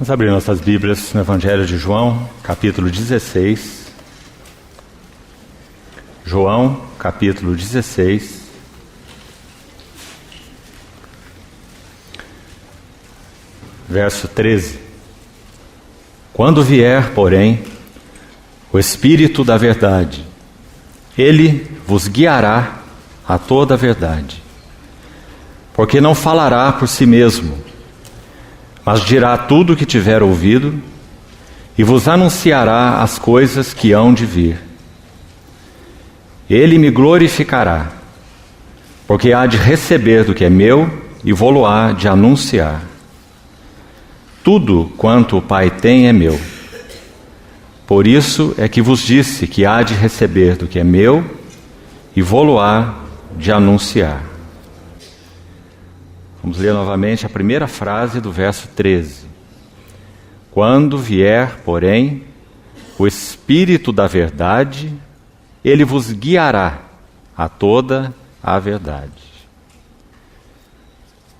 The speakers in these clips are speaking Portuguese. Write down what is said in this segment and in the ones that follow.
Vamos abrir nossas Bíblias no Evangelho de João, capítulo 16. João, capítulo 16. Verso 13. Quando vier, porém, o Espírito da verdade, ele vos guiará a toda a verdade. Porque não falará por si mesmo, mas dirá tudo o que tiver ouvido e vos anunciará as coisas que hão de vir. Ele me glorificará, porque há de receber do que é meu e vô-lo-á de anunciar. Tudo quanto o Pai tem é meu. Por isso é que vos disse que há de receber do que é meu e vô-lo-á de anunciar. Vamos ler novamente a primeira frase do verso 13. Quando vier, porém, o Espírito da verdade, ele vos guiará a toda a verdade.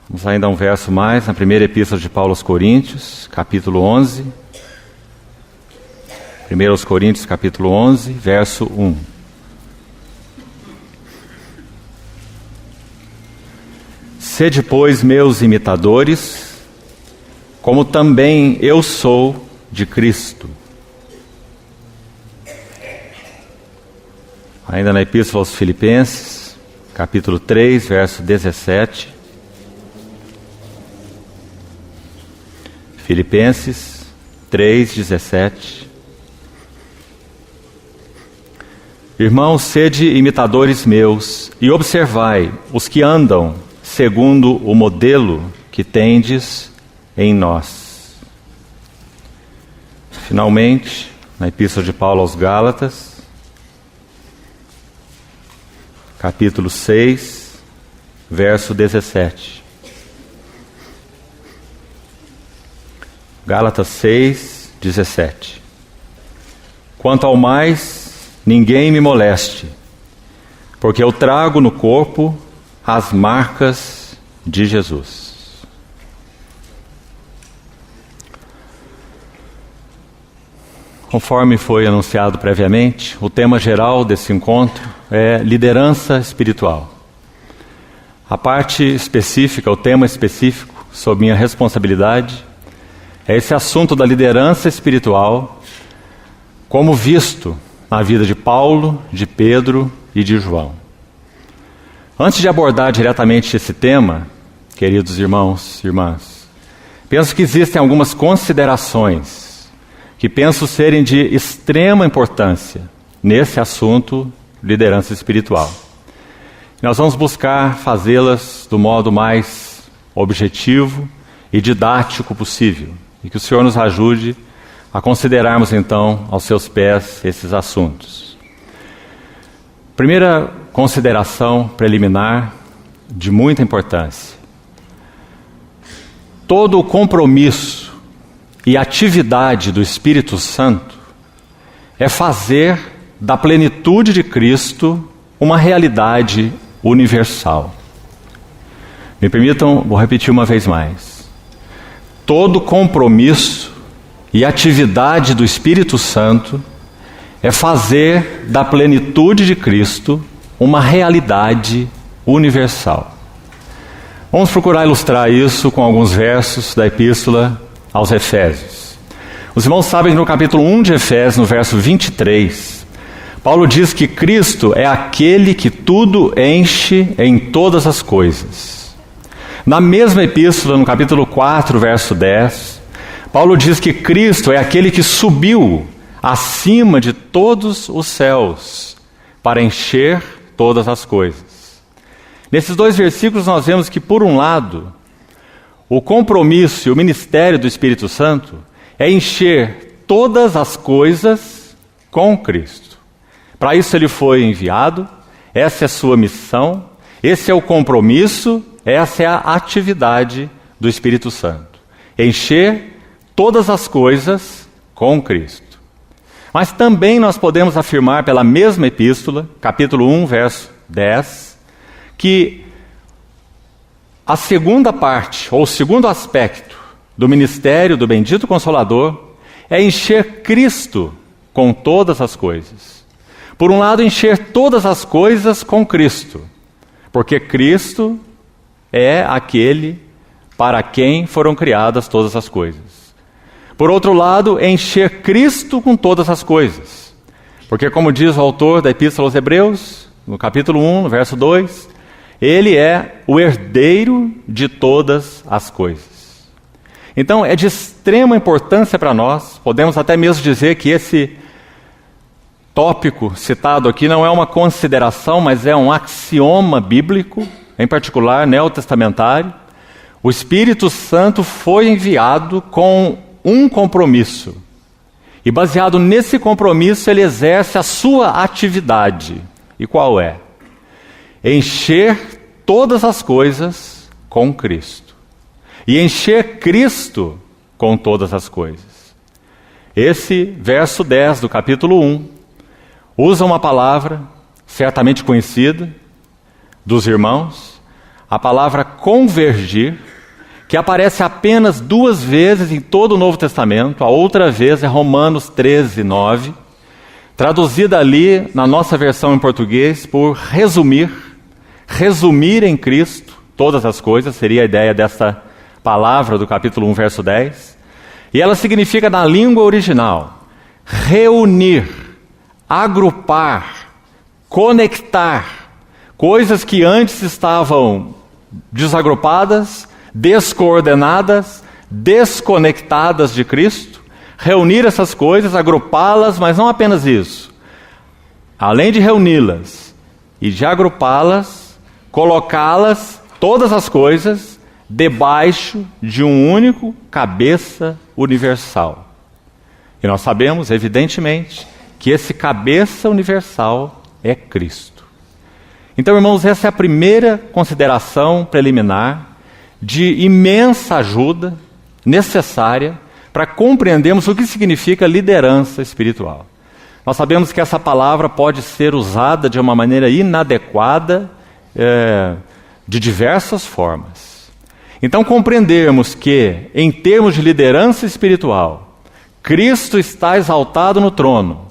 Vamos ainda um verso mais, na primeira epístola de Paulo aos Coríntios, capítulo 11. 1 aos Coríntios, capítulo 11, verso 1. Sede, pois, meus imitadores, como também eu sou de Cristo. Ainda na Epístola aos Filipenses, capítulo 3, verso 17. Filipenses 3, 17. Irmãos, sede imitadores meus, e observai os que andam segundo o modelo que tendes em nós. Finalmente, na Epístola de Paulo aos Gálatas, capítulo 6, verso 17. Gálatas 6, 17. Quanto ao mais, ninguém me moleste, porque eu trago no corpo as marcas de Jesus. Conforme foi anunciado previamente, o tema geral desse encontro é liderança espiritual. A parte específica, o tema específico, sob minha responsabilidade, é esse assunto da liderança espiritual, como visto na vida de Paulo, de Pedro e de João. Antes de abordar diretamente esse tema, queridos irmãos e irmãs, penso que existem algumas considerações que penso serem de extrema importância nesse assunto liderança espiritual. Nós vamos buscar fazê-las do modo mais objetivo e didático possível, e que o Senhor nos ajude a considerarmos então aos seus pés esses assuntos. Primeira consideração preliminar de muita importância. Todo o compromisso e atividade do Espírito Santo é fazer da plenitude de Cristo uma realidade universal. Me permitam, vou repetir uma vez mais. Todo compromisso e atividade do Espírito Santo é fazer da plenitude de Cristo uma realidade universal. Vamos procurar ilustrar isso com alguns versos da Epístola aos Efésios. Os irmãos sabem que no capítulo 1 de Efésios, no verso 23, Paulo diz que Cristo é aquele que tudo enche em todas as coisas. Na mesma epístola, no capítulo 4, verso 10, Paulo diz que Cristo é aquele que subiu acima de todos os céus para encher todas as coisas. Nesses dois versículos nós vemos que, por um lado, o compromisso e o ministério do Espírito Santo é encher todas as coisas com Cristo. Para isso ele foi enviado, essa é a sua missão, esse é o compromisso, essa é a atividade do Espírito Santo. Encher todas as coisas com Cristo. Mas também nós podemos afirmar pela mesma epístola, capítulo 1, verso 10, que a segunda parte, ou o segundo aspecto do ministério do bendito Consolador é encher Cristo com todas as coisas. Por um lado, encher todas as coisas com Cristo, porque Cristo é aquele para quem foram criadas todas as coisas. Por outro lado, encher Cristo com todas as coisas, porque como diz o autor da Epístola aos Hebreus, no capítulo 1, no verso 2, ele é o herdeiro de todas as coisas. Então, é de extrema importância para nós, podemos até mesmo dizer que esse tópico citado aqui não é uma consideração, mas é um axioma bíblico, em particular neotestamentário. O Espírito Santo foi enviado com um compromisso, e baseado nesse compromisso ele exerce a sua atividade. E qual é? Encher todas as coisas com Cristo. E encher Cristo com todas as coisas. Esse verso 10 do capítulo 1 usa uma palavra certamente conhecida dos irmãos, a palavra convergir, que aparece apenas 2 vezes em todo o Novo Testamento. A outra vez é Romanos 13, 9, traduzida ali na nossa versão em português por resumir em Cristo todas as coisas, seria a ideia dessa palavra do capítulo 1, verso 10. E ela significa, na língua original, reunir, agrupar, conectar coisas que antes estavam desagrupadas, descoordenadas, desconectadas de Cristo, reunir essas coisas, agrupá-las, mas não apenas isso. Além de reuni-las e de agrupá-las, colocá-las, todas as coisas, debaixo de um único cabeça universal. E nós sabemos, evidentemente, que esse cabeça universal é Cristo. Então, irmãos, essa é a primeira consideração preliminar de imensa ajuda necessária para compreendermos o que significa liderança espiritual. Nós sabemos que essa palavra pode ser usada de uma maneira inadequada, de diversas formas. Então, compreendermos que, em termos de liderança espiritual, Cristo está exaltado no trono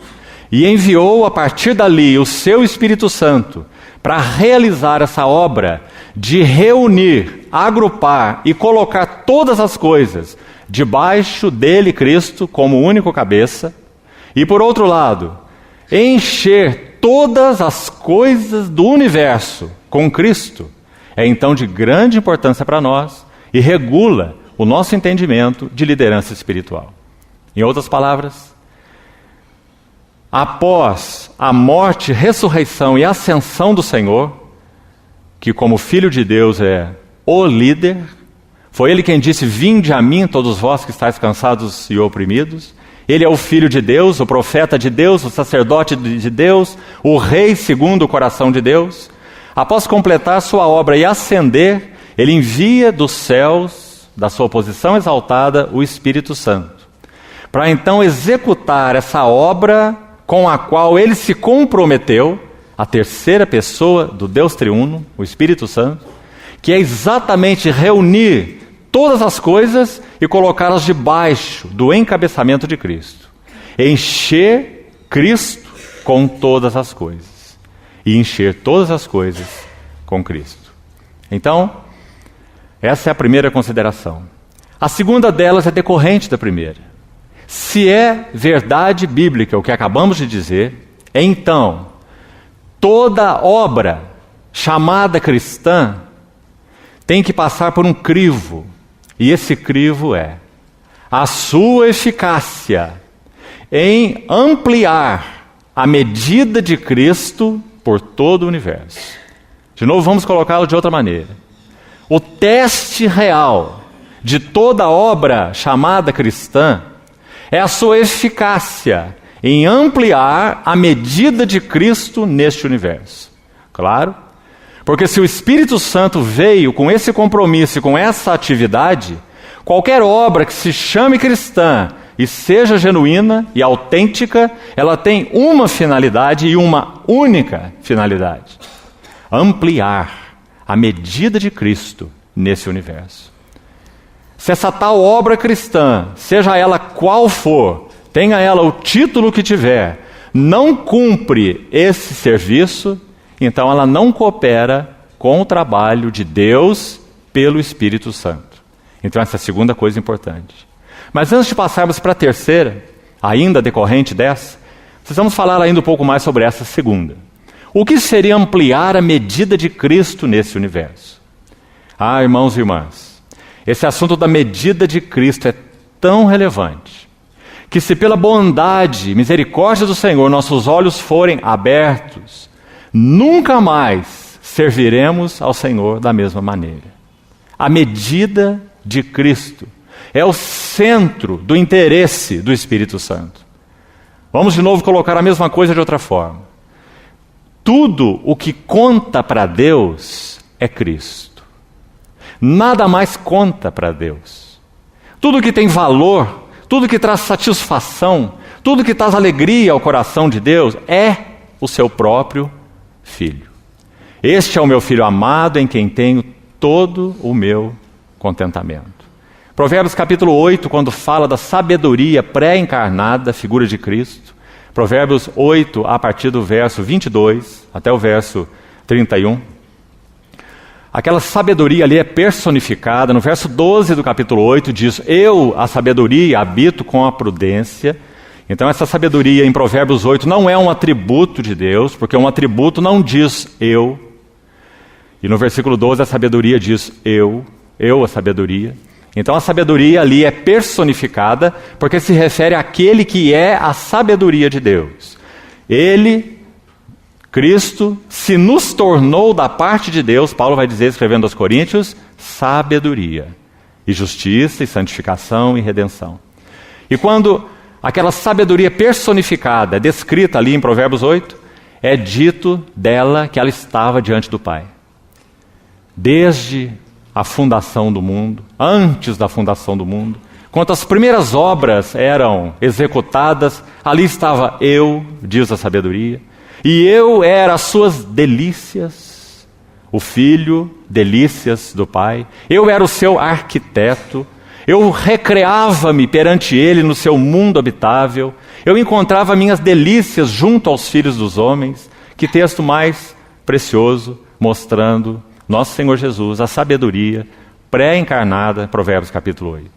e enviou a partir dali o seu Espírito Santo para realizar essa obra de reunir, agrupar e colocar todas as coisas debaixo dele, Cristo, como único cabeça. E por outro lado, encher todas as coisas do universo com Cristo é então de grande importância para nós e regula o nosso entendimento de liderança espiritual. Em outras palavras, após a morte, ressurreição e ascensão do Senhor, que como Filho de Deus é o líder, foi Ele quem disse: vinde a mim todos vós que estáis cansados e oprimidos. Ele é o Filho de Deus, o profeta de Deus, o sacerdote de Deus, o rei segundo o coração de Deus. Após completar sua obra e ascender, Ele envia dos céus, da sua posição exaltada, o Espírito Santo, para então executar essa obra com a qual Ele se comprometeu, a terceira pessoa do Deus triuno, o Espírito Santo, que é exatamente reunir todas as coisas e colocá-las debaixo do encabeçamento de Cristo. Encher Cristo com todas as coisas. E encher todas as coisas com Cristo. Então, essa é a primeira consideração. A segunda delas é decorrente da primeira. Se é verdade bíblica o que acabamos de dizer, então, toda obra chamada cristã tem que passar por um crivo. E esse crivo é a sua eficácia em ampliar a medida de Cristo por todo o universo. De novo, vamos colocá-lo de outra maneira. O teste real de toda obra chamada cristã é a sua eficácia em ampliar a medida de Cristo neste universo. Claro, porque se o Espírito Santo veio com esse compromisso e com essa atividade, qualquer obra que se chame cristã e seja genuína e autêntica, ela tem uma finalidade e uma única finalidade: ampliar a medida de Cristo nesse universo. Se essa tal obra cristã, seja ela qual for, tenha ela o título que tiver, não cumpre esse serviço, então ela não coopera com o trabalho de Deus pelo Espírito Santo. Então essa é a segunda coisa importante. Mas antes de passarmos para a terceira, ainda decorrente dessa, precisamos falar ainda um pouco mais sobre essa segunda. O que seria ampliar a medida de Cristo nesse universo? Ah, irmãos e irmãs, esse assunto da medida de Cristo é tão relevante, que se pela bondade e misericórdia do Senhor nossos olhos forem abertos, nunca mais serviremos ao Senhor da mesma maneira. A medida de Cristo é o centro do interesse do Espírito Santo. Vamos de novo colocar a mesma coisa de outra forma. Tudo o que conta para Deus é Cristo. Nada mais conta para Deus. Tudo que tem valor, tudo que traz satisfação, tudo que traz alegria ao coração de Deus é o seu próprio Filho. Este é o meu Filho amado, em quem tenho todo o meu contentamento. Provérbios capítulo 8, quando fala da sabedoria pré-encarnada, figura de Cristo. Provérbios 8, a partir do verso 22 até o verso 31. Aquela sabedoria ali é personificada. No verso 12 do capítulo 8 diz: eu, a sabedoria, habito com a prudência. Então essa sabedoria em Provérbios 8 não é um atributo de Deus, porque um atributo não diz eu. E no versículo 12 a sabedoria diz eu, a sabedoria. Então a sabedoria ali é personificada, porque se refere àquele que é a sabedoria de Deus. Ele, Cristo, se nos tornou da parte de Deus, Paulo vai dizer, escrevendo aos Coríntios, sabedoria, e justiça, e santificação, e redenção. E quando aquela sabedoria personificada é descrita ali em Provérbios 8, é dito dela que ela estava diante do Pai. Desde a fundação do mundo, antes da fundação do mundo, quando as primeiras obras eram executadas, ali estava eu, diz a sabedoria, e eu era as suas delícias, o Filho, delícias do Pai, eu era o seu arquiteto, eu recreava-me perante ele no seu mundo habitável, eu encontrava minhas delícias junto aos filhos dos homens. Que texto mais precioso, mostrando nosso Senhor Jesus, a sabedoria pré-encarnada, Provérbios capítulo 8.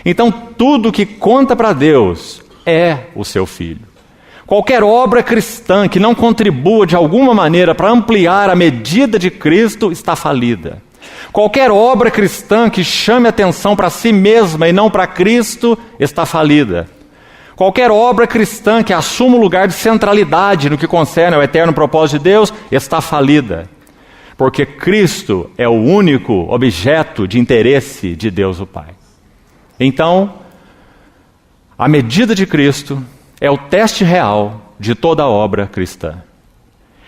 Então, tudo que conta para Deus é o seu Filho. Qualquer obra cristã que não contribua de alguma maneira para ampliar a medida de Cristo está falida. Qualquer obra cristã que chame atenção para si mesma e não para Cristo está falida. Qualquer obra cristã que assuma o lugar de centralidade no que concerne ao eterno propósito de Deus está falida. Porque Cristo é o único objeto de interesse de Deus o Pai. Então, a medida de Cristo é o teste real de toda a obra cristã.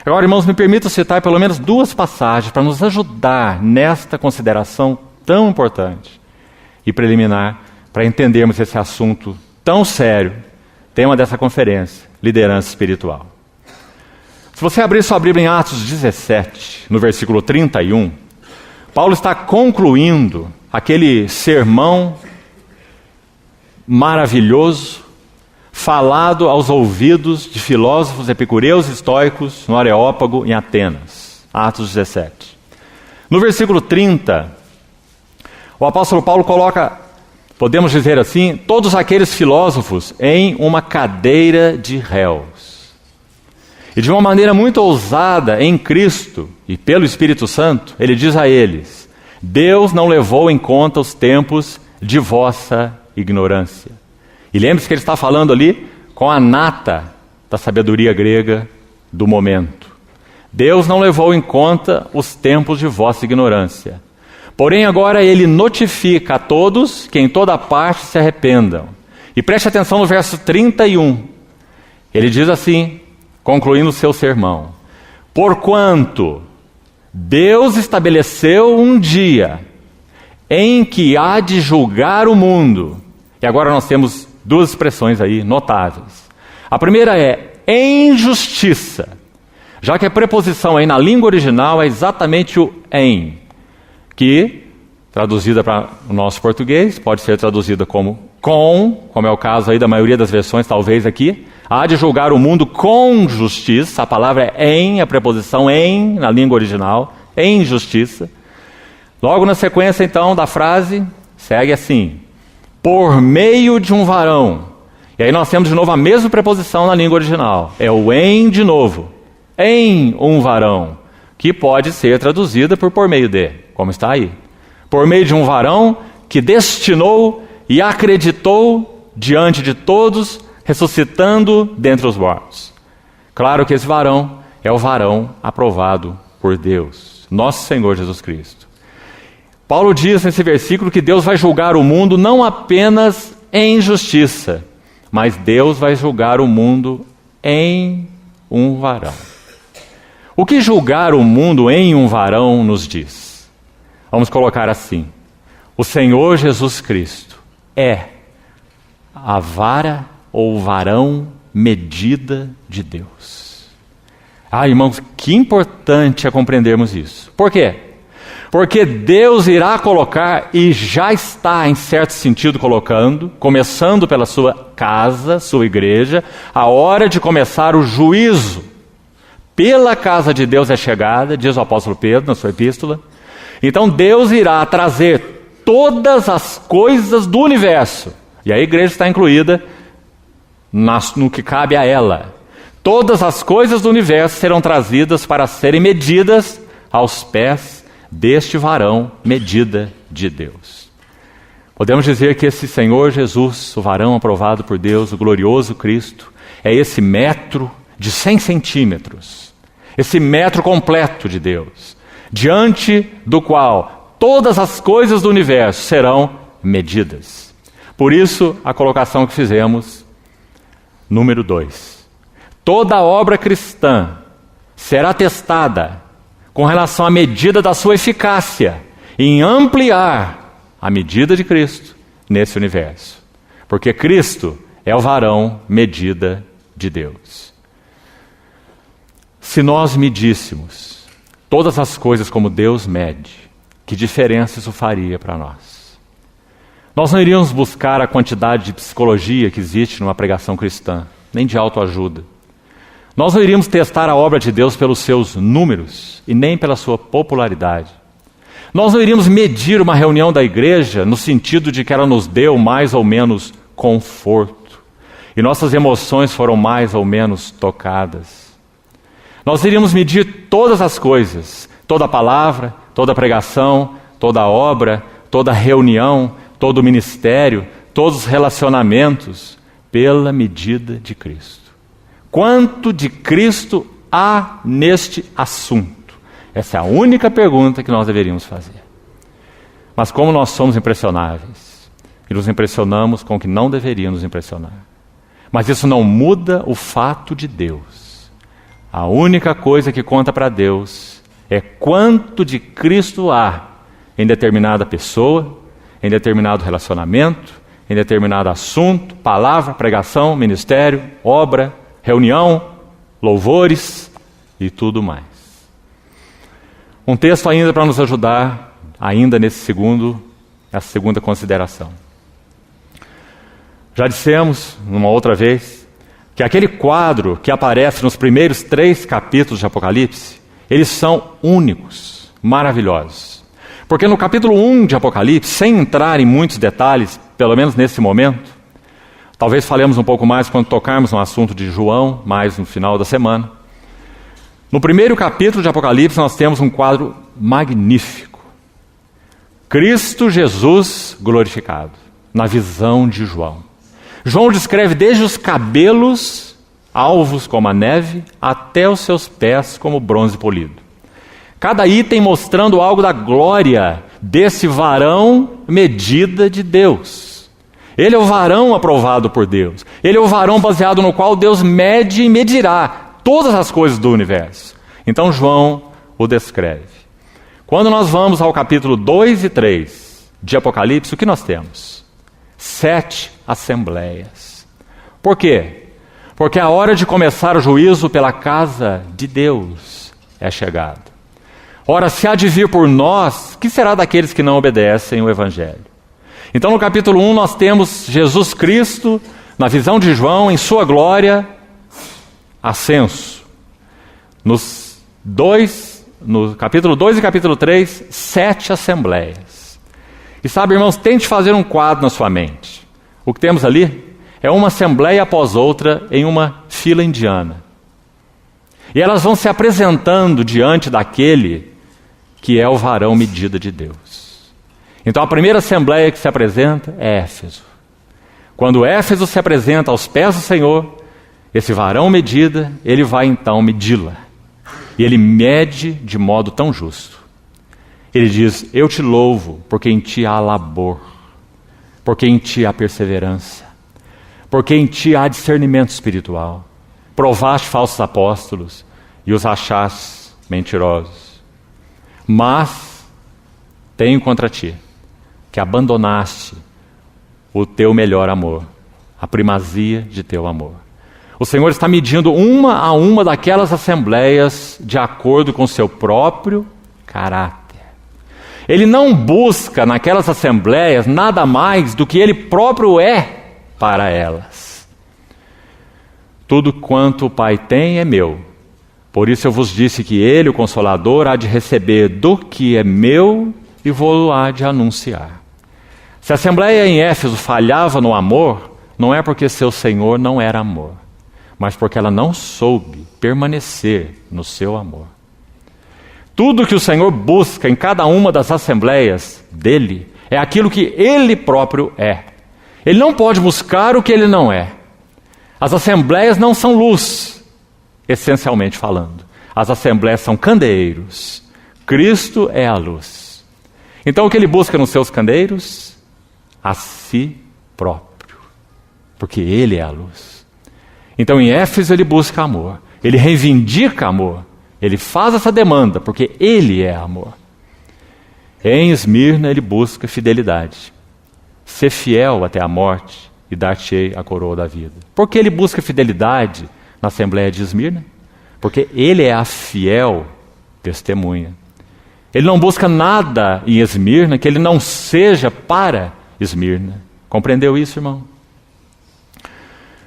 Agora, irmãos, me permitam citar pelo menos duas passagens para nos ajudar nesta consideração tão importante e preliminar para entendermos esse assunto tão sério, tema dessa conferência, liderança espiritual. Se você abrir sua Bíblia em Atos 17, no versículo 31, Paulo está concluindo aquele sermão maravilhoso, falado aos ouvidos de filósofos epicureus e estoicos no Areópago, em Atenas. Atos 17. No versículo 30, o apóstolo Paulo coloca, podemos dizer assim, todos aqueles filósofos em uma cadeira de réus. E de uma maneira muito ousada em Cristo e pelo Espírito Santo, ele diz a eles: Deus não levou em conta os tempos de vossa ignorância. E lembre-se que ele está falando ali com a nata da sabedoria grega do momento. Deus não levou em conta os tempos de vossa ignorância. Porém agora ele notifica a todos que em toda parte se arrependam. E preste atenção no verso 31. Ele diz assim, concluindo o seu sermão: porquanto Deus estabeleceu um dia em que há de julgar o mundo. E agora nós temos duas expressões aí notáveis. A primeira é em justiça, já que a preposição aí na língua original é exatamente o em, que traduzida para o nosso português, pode ser traduzida como é o caso aí da maioria das versões, talvez aqui. Há de julgar o mundo com justiça. A palavra é em, a preposição em, na língua original, em justiça. Logo na sequência, então, da frase, segue assim: por meio de um varão. E aí nós temos de novo a mesma preposição na língua original. É o em de novo. Em um varão, que pode ser traduzida por meio de, como está aí. Por meio de um varão que destinou e acreditou diante de todos, ressuscitando dentre os mortos. Claro que esse varão é o varão aprovado por Deus, nosso Senhor Jesus Cristo. Paulo diz nesse versículo que Deus vai julgar o mundo não apenas em justiça, mas Deus vai julgar o mundo em um varão. O que julgar o mundo em um varão nos diz? Vamos colocar assim: o Senhor Jesus Cristo é a vara ou varão medida de Deus. Irmãos, que importante é compreendermos isso. Por quê? Porque Deus irá colocar, e já está em certo sentido colocando, começando pela sua casa, sua igreja, a hora de começar o juízo. Pela casa de Deus é chegada, diz o apóstolo Pedro na sua epístola. Então Deus irá trazer todas as coisas do universo, e a igreja está incluída no que cabe a ela. Todas as coisas do universo serão trazidas para serem medidas aos pés deste varão, medida de Deus. Podemos dizer que esse Senhor Jesus, o varão aprovado por Deus, o glorioso Cristo, é esse metro de 100 centímetros, esse metro completo de Deus, diante do qual todas as coisas do universo serão medidas. Por isso, a colocação que fizemos, número 2. Toda obra cristã será testada com relação à medida da sua eficácia em ampliar a medida de Cristo nesse universo. Porque Cristo é o varão medida de Deus. Se nós medíssemos todas as coisas como Deus mede, que diferença isso faria para nós? Nós não iríamos buscar a quantidade de psicologia que existe numa pregação cristã, nem de autoajuda. Nós não iríamos testar a obra de Deus pelos seus números e nem pela sua popularidade. Nós não iríamos medir uma reunião da igreja no sentido de que ela nos deu mais ou menos conforto e nossas emoções foram mais ou menos tocadas. Nós iríamos medir todas as coisas, toda a palavra, toda a pregação, toda a obra, toda a reunião, todo o ministério, todos os relacionamentos, pela medida de Cristo. Quanto de Cristo há neste assunto? Essa é a única pergunta que nós deveríamos fazer. Mas como nós somos impressionáveis, e nos impressionamos com o que não deveria nos impressionar. Mas isso não muda o fato de Deus. A única coisa que conta para Deus é quanto de Cristo há em determinada pessoa, em determinado relacionamento, em determinado assunto, palavra, pregação, ministério, obra, reunião, louvores e tudo mais. Um texto ainda para nos ajudar, ainda nessa segunda consideração. Já dissemos, numa outra vez, que aquele quadro que aparece nos primeiros 3 capítulos de Apocalipse, eles são únicos, maravilhosos. Porque no capítulo 1 de Apocalipse, sem entrar em muitos detalhes, pelo menos nesse momento, talvez falemos um pouco mais quando tocarmos no assunto de João, mais no final da semana. No primeiro capítulo de Apocalipse nós temos um quadro magnífico. Cristo Jesus glorificado, na visão de João. João descreve desde os cabelos, alvos como a neve, até os seus pés como bronze polido. Cada item mostrando algo da glória desse varão medida de Deus. Ele é o varão aprovado por Deus. Ele é o varão baseado no qual Deus mede e medirá todas as coisas do universo. Então João o descreve. Quando nós vamos ao capítulo 2 e 3 de Apocalipse, o que nós temos? 7 assembleias. Por quê? Porque a hora de começar o juízo pela casa de Deus é chegada. Ora, se há de vir por nós, que será daqueles que não obedecem o Evangelho? Então, no capítulo 1, nós temos Jesus Cristo, na visão de João, em sua glória, ascenso. No capítulo 2 e capítulo 3, 7 assembleias. E sabe, irmãos, tente fazer um quadro na sua mente. O que temos ali é uma assembleia após outra em uma fila indiana. E elas vão se apresentando diante daquele que é o varão medida de Deus. Então a primeira assembleia que se apresenta é Éfeso. Quando Éfeso se apresenta aos pés do Senhor, esse varão medida, ele vai então medi-la. E ele mede de modo tão justo. Ele diz: eu te louvo, porque em ti há labor, porque em ti há perseverança, porque em ti há discernimento espiritual. Provaste falsos apóstolos e os achaste mentirosos. Mas tenho contra ti que abandonaste o teu melhor amor, a primazia de teu amor. O Senhor está medindo uma a uma daquelas assembleias de acordo com seu próprio caráter. Ele não busca naquelas assembleias nada mais do que ele próprio é para elas. Tudo quanto o Pai tem é meu. Por isso eu vos disse que ele, o Consolador, há de receber do que é meu e vou há de anunciar. Se a assembleia em Éfeso falhava no amor, não é porque seu Senhor não era amor, mas porque ela não soube permanecer no seu amor. Tudo que o Senhor busca em cada uma das assembleias dele é aquilo que ele próprio é. Ele não pode buscar o que ele não é. As assembleias não são luz, essencialmente falando. As assembleias são candeeiros. Cristo é a luz. Então o que ele busca nos seus candeeiros? A si próprio. Porque ele é a luz. Então em Éfeso ele busca amor. Ele reivindica amor. Ele faz essa demanda, porque ele é amor. Em Esmirna ele busca fidelidade. Ser fiel até a morte e dar-te-ei a coroa da vida. Por que ele busca fidelidade na Assembleia de Esmirna? Porque ele é a fiel testemunha. Ele não busca nada em Esmirna que ele não seja para Esmirna. Compreendeu isso, irmão?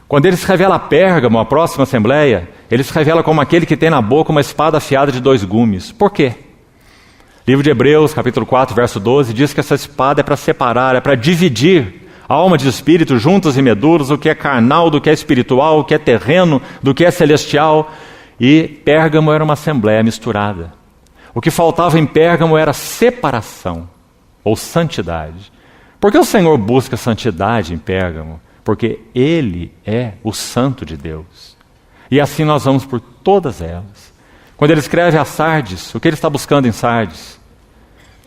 Quando ele se revela a Pérgamo, a próxima assembleia, ele se revela como aquele que tem na boca uma espada afiada de 2 gumes. Por quê? Livro de Hebreus, capítulo 4, verso 12, diz que essa espada é para separar, é para dividir alma de espírito, juntas e medulas, o que é carnal do que é espiritual, o que é terreno do que é celestial. E Pérgamo era uma assembleia misturada. O que faltava em Pérgamo era separação, ou santidade. Por que o Senhor busca santidade em Pérgamo? Porque ele é o santo de Deus. E assim nós vamos por todas elas. Quando ele escreve a Sardes, o que ele está buscando em Sardes?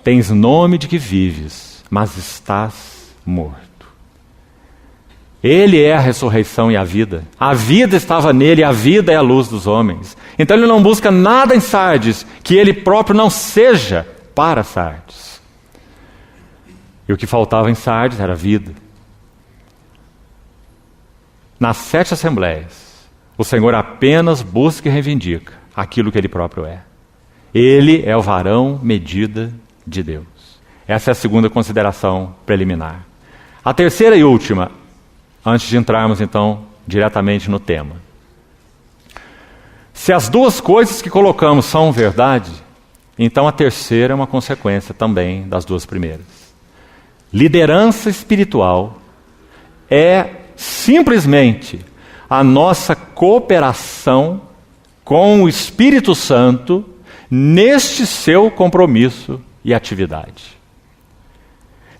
Tens nome de que vives, mas estás morto. Ele é a ressurreição e a vida. A vida estava nele, a vida é a luz dos homens. Então ele não busca nada em Sardes que ele próprio não seja para Sardes. E o que faltava em Sardes era vida. Nas 7 assembleias, o Senhor apenas busca e reivindica aquilo que ele próprio é. Ele é o varão medida de Deus. Essa é a segunda consideração preliminar. A terceira e última, antes de entrarmos então diretamente no tema. Se as 2 coisas que colocamos são verdade, então a terceira é uma consequência também das 2 primeiras. Liderança espiritual é simplesmente a nossa cooperação com o Espírito Santo neste seu compromisso e atividade.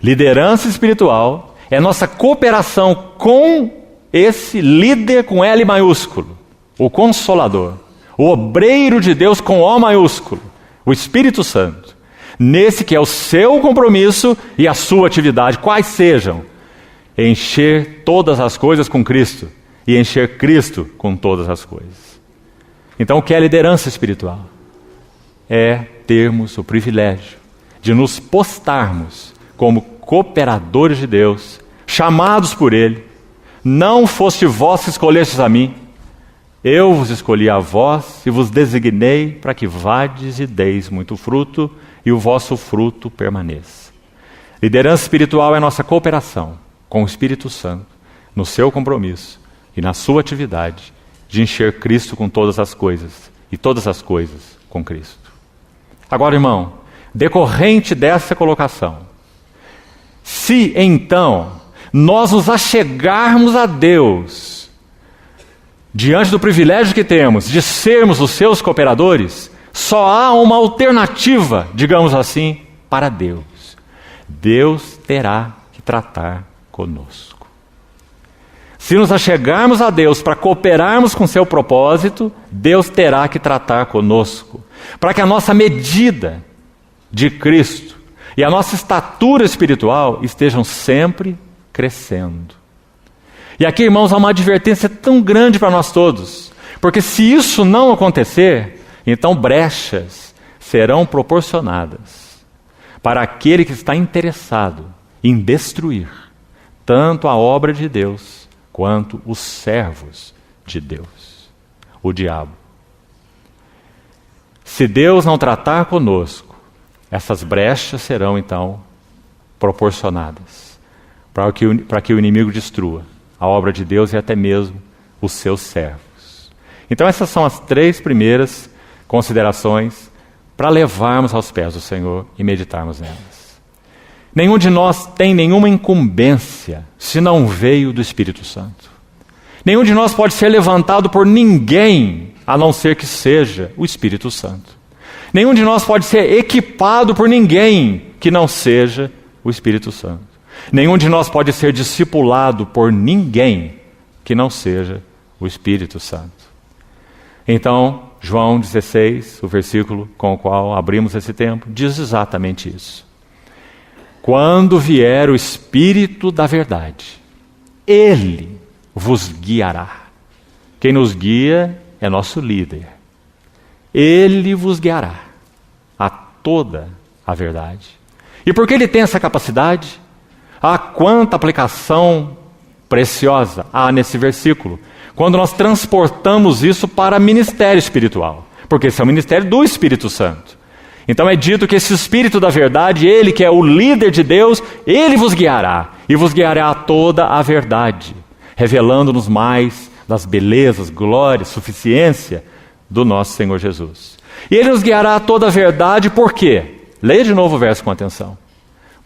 Liderança espiritual é nossa cooperação com esse líder com L maiúsculo, o Consolador, o obreiro de Deus com O maiúsculo, o Espírito Santo, nesse que é o seu compromisso e a sua atividade, quais sejam: encher todas as coisas com Cristo e encher Cristo com todas as coisas. Então, o que é liderança espiritual? É termos o privilégio de nos postarmos como cooperadores de Deus, chamados por Ele. Não foste vós que escolhestes a mim, Eu vos escolhi a vós e vos designei para que vades e deis muito fruto e o vosso fruto permaneça. Liderança espiritual é nossa cooperação com o Espírito Santo, no seu compromisso e na sua atividade de encher Cristo com todas as coisas e todas as coisas com Cristo. Agora, irmão, decorrente dessa colocação, se então nós nos achegarmos a Deus, diante do privilégio que temos de sermos os seus cooperadores, só há uma alternativa, digamos assim, para Deus. Deus terá que tratar conosco. Se nos achegarmos a Deus para cooperarmos com seu propósito, Deus terá que tratar conosco, para que a nossa medida de Cristo e a nossa estatura espiritual estejam sempre crescendo. E aqui, irmãos, há uma advertência tão grande para nós todos, porque se isso não acontecer, então brechas serão proporcionadas para aquele que está interessado em destruir tanto a obra de Deus quanto os servos de Deus, o diabo. Se Deus não tratar conosco, essas brechas serão então proporcionadas para que o inimigo destrua a obra de Deus e até mesmo os seus servos. Então essas são as 3 primeiras considerações para levarmos aos pés do Senhor e meditarmos nelas. Nenhum de nós tem nenhuma incumbência se não veio do Espírito Santo. Nenhum de nós pode ser levantado por ninguém a não ser que seja o Espírito Santo. Nenhum de nós pode ser equipado por ninguém que não seja o Espírito Santo. Nenhum de nós pode ser discipulado por ninguém que não seja o Espírito Santo. Então, João 16, o versículo com o qual abrimos esse tempo, diz exatamente isso. Quando vier o Espírito da verdade, Ele vos guiará. Quem nos guia é nosso líder. Ele vos guiará a toda a verdade. E por que Ele tem essa capacidade? Ah, quanta aplicação preciosa há nesse versículo, quando nós transportamos isso para ministério espiritual, porque esse é o ministério do Espírito Santo. Então é dito que esse Espírito da verdade, Ele que é o líder de Deus, Ele vos guiará, e vos guiará a toda a verdade, revelando-nos mais das belezas, glórias, suficiência do nosso Senhor Jesus. E Ele nos guiará a toda a verdade, por quê? Leia de novo o verso com atenção.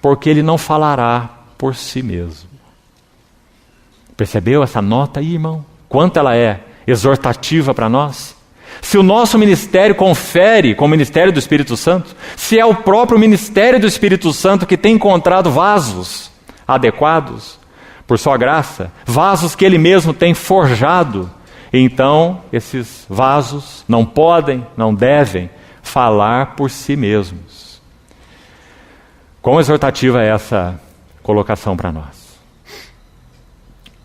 Porque Ele não falará por si mesmo. Percebeu essa nota aí, irmão? Quanto ela é exortativa para nós? Se o nosso ministério confere com o ministério do Espírito Santo, se é o próprio ministério do Espírito Santo que tem encontrado vasos adequados, por sua graça, vasos que Ele mesmo tem forjado, então esses vasos não podem, não devem falar por si mesmos. Quão exortativa é essa colocação para nós?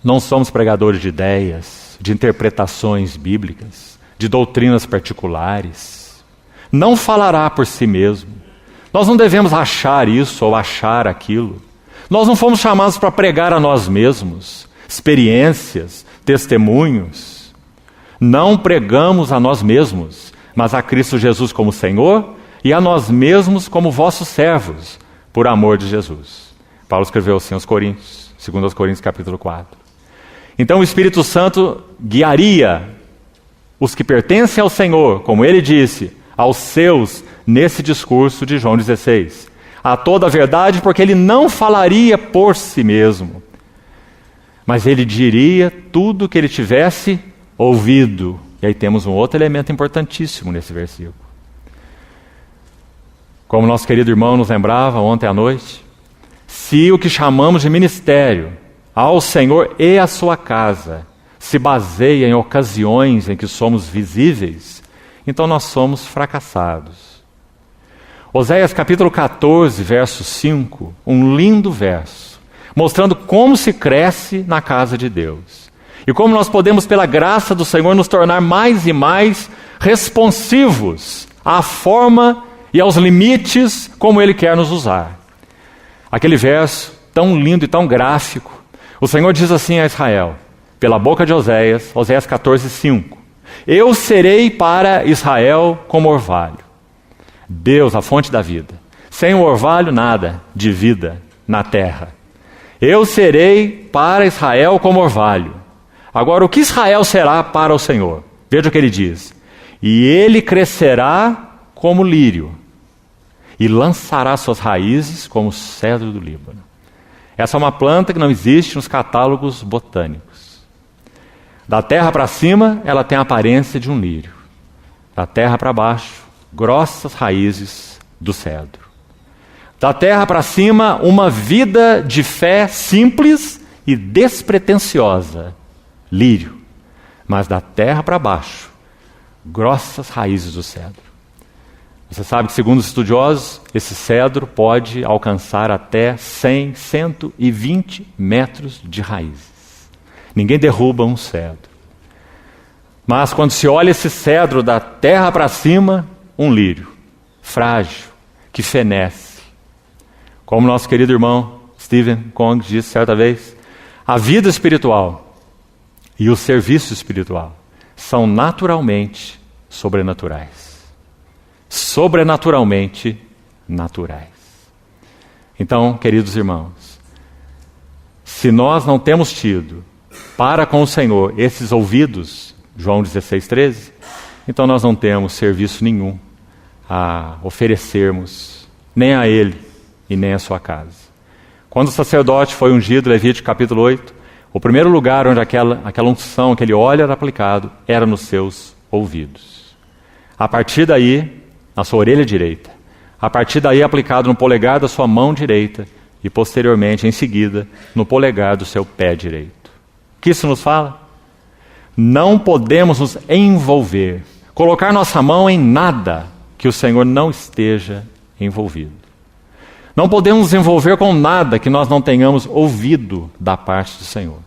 Não somos pregadores de ideias, de interpretações bíblicas, de doutrinas particulares. Não falará por si mesmo. Nós não devemos achar isso ou achar aquilo. Nós não fomos chamados para pregar a nós mesmos, experiências, testemunhos. Não pregamos a nós mesmos, mas a Cristo Jesus como Senhor e a nós mesmos como vossos servos, por amor de Jesus. Paulo escreveu assim aos Coríntios, 2 Coríntios capítulo 4. Então o Espírito Santo guiaria os que pertencem ao Senhor, como ele disse, aos seus, nesse discurso de João 16. A toda a verdade, porque ele não falaria por si mesmo, mas ele diria tudo o que ele tivesse ouvido. E aí temos um outro elemento importantíssimo nesse versículo. Como nosso querido irmão nos lembrava ontem à noite, se o que chamamos de ministério ao Senhor e à sua casa se baseia em ocasiões em que somos visíveis, então nós somos fracassados. Oséias capítulo 14, verso 5, um lindo verso, mostrando como se cresce na casa de Deus. E como nós podemos, pela graça do Senhor, nos tornar mais e mais responsivos à forma e aos limites como Ele quer nos usar. Aquele verso tão lindo e tão gráfico, o Senhor diz assim a Israel, pela boca de Oséias, Oséias 14, 5. Eu serei para Israel como orvalho. Deus, a fonte da vida. Sem o orvalho, nada de vida na terra. Eu serei para Israel como orvalho. Agora, o que Israel será para o Senhor? Veja o que ele diz. E ele crescerá como lírio, e lançará suas raízes como o cedro do Líbano. Essa é uma planta que não existe nos catálogos botânicos. Da terra para cima, ela tem a aparência de um lírio. Da terra para baixo, grossas raízes do cedro. Da terra para cima, uma vida de fé simples e despretensiosa, lírio. Mas da terra para baixo, grossas raízes do cedro. Você sabe que, segundo os estudiosos, esse cedro pode alcançar até 100, 120 metros de raízes. Ninguém derruba um cedro. Mas quando se olha esse cedro da terra para cima, um lírio, frágil, que fenece. Como nosso querido irmão Stephen Kong disse certa vez, a vida espiritual e o serviço espiritual são naturalmente sobrenaturais. Sobrenaturalmente naturais. Então, queridos irmãos, se nós não temos tido para com o Senhor esses ouvidos, João 16:13, então nós não temos serviço nenhum a oferecermos, nem a Ele e nem a sua casa. Quando o sacerdote foi ungido, Levítico capítulo 8, o primeiro lugar onde aquela unção, aquele óleo era aplicado, era nos seus ouvidos. A partir daí, na sua orelha direita. A partir daí, aplicado no polegar da sua mão direita e, posteriormente, em seguida, no polegar do seu pé direito. O que isso nos fala? Não podemos nos envolver, colocar nossa mão em nada que o Senhor não esteja envolvido. Não podemos nos envolver com nada que nós não tenhamos ouvido da parte do Senhor.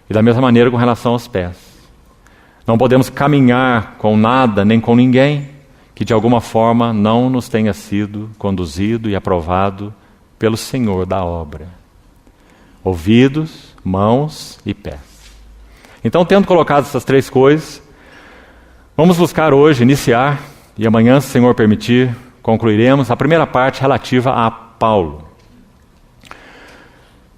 E da mesma maneira com relação aos pés. Não podemos caminhar com nada nem com ninguém que de alguma forma não nos tenha sido conduzido e aprovado pelo Senhor da obra. Ouvidos, mãos e pés. Então, tendo colocado essas três coisas, vamos buscar hoje, iniciar, e amanhã, se o Senhor permitir, concluiremos a primeira parte relativa a Paulo.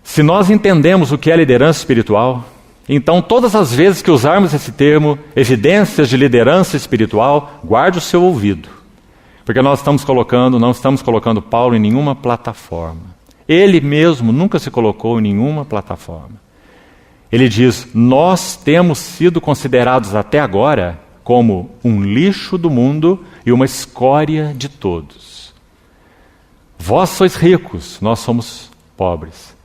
Se nós entendemos o que é liderança espiritual, então todas as vezes que usarmos esse termo, evidências de liderança espiritual, guarde o seu ouvido. Porque nós não estamos colocando Paulo em nenhuma plataforma. Ele mesmo nunca se colocou em nenhuma plataforma. Ele diz, nós temos sido considerados até agora como um lixo do mundo e uma escória de todos. Vós sois ricos, nós somos pobres.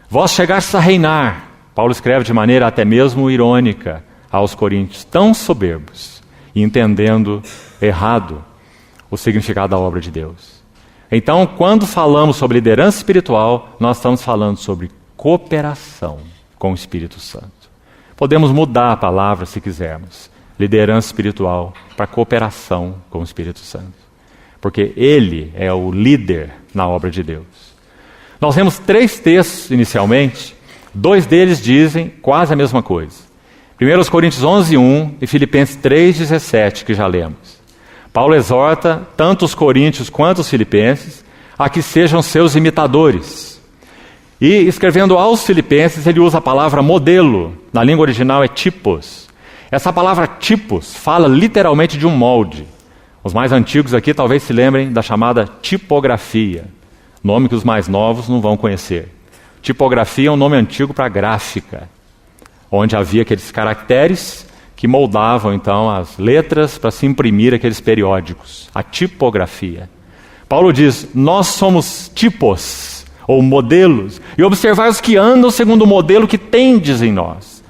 Vós chegastes a reinar. Paulo escreve de maneira até mesmo irônica aos coríntios, tão soberbos, e entendendo errado o significado da obra de Deus. Então, quando falamos sobre liderança espiritual, nós estamos falando sobre cooperação com o Espírito Santo. Podemos mudar a palavra se quisermos. Liderança espiritual para cooperação com o Espírito Santo. Porque Ele é o líder na obra de Deus. Nós temos 3 textos inicialmente. 2 deles dizem quase a mesma coisa. 1 Coríntios 11:1 e Filipenses 3:17, que já lemos. Paulo exorta tanto os coríntios quanto os filipenses a que sejam seus imitadores. E escrevendo aos filipenses, ele usa a palavra modelo. Na língua original é tipos. Essa palavra tipos fala literalmente de um molde. Os mais antigos aqui talvez se lembrem da chamada tipografia. Nome que os mais novos não vão conhecer. Tipografia é um nome antigo para gráfica, onde havia aqueles caracteres que moldavam então as letras para se imprimir aqueles periódicos. A tipografia. Paulo diz, nós somos tipos, ou modelos, e observai os que andam segundo o modelo que tendes em nós.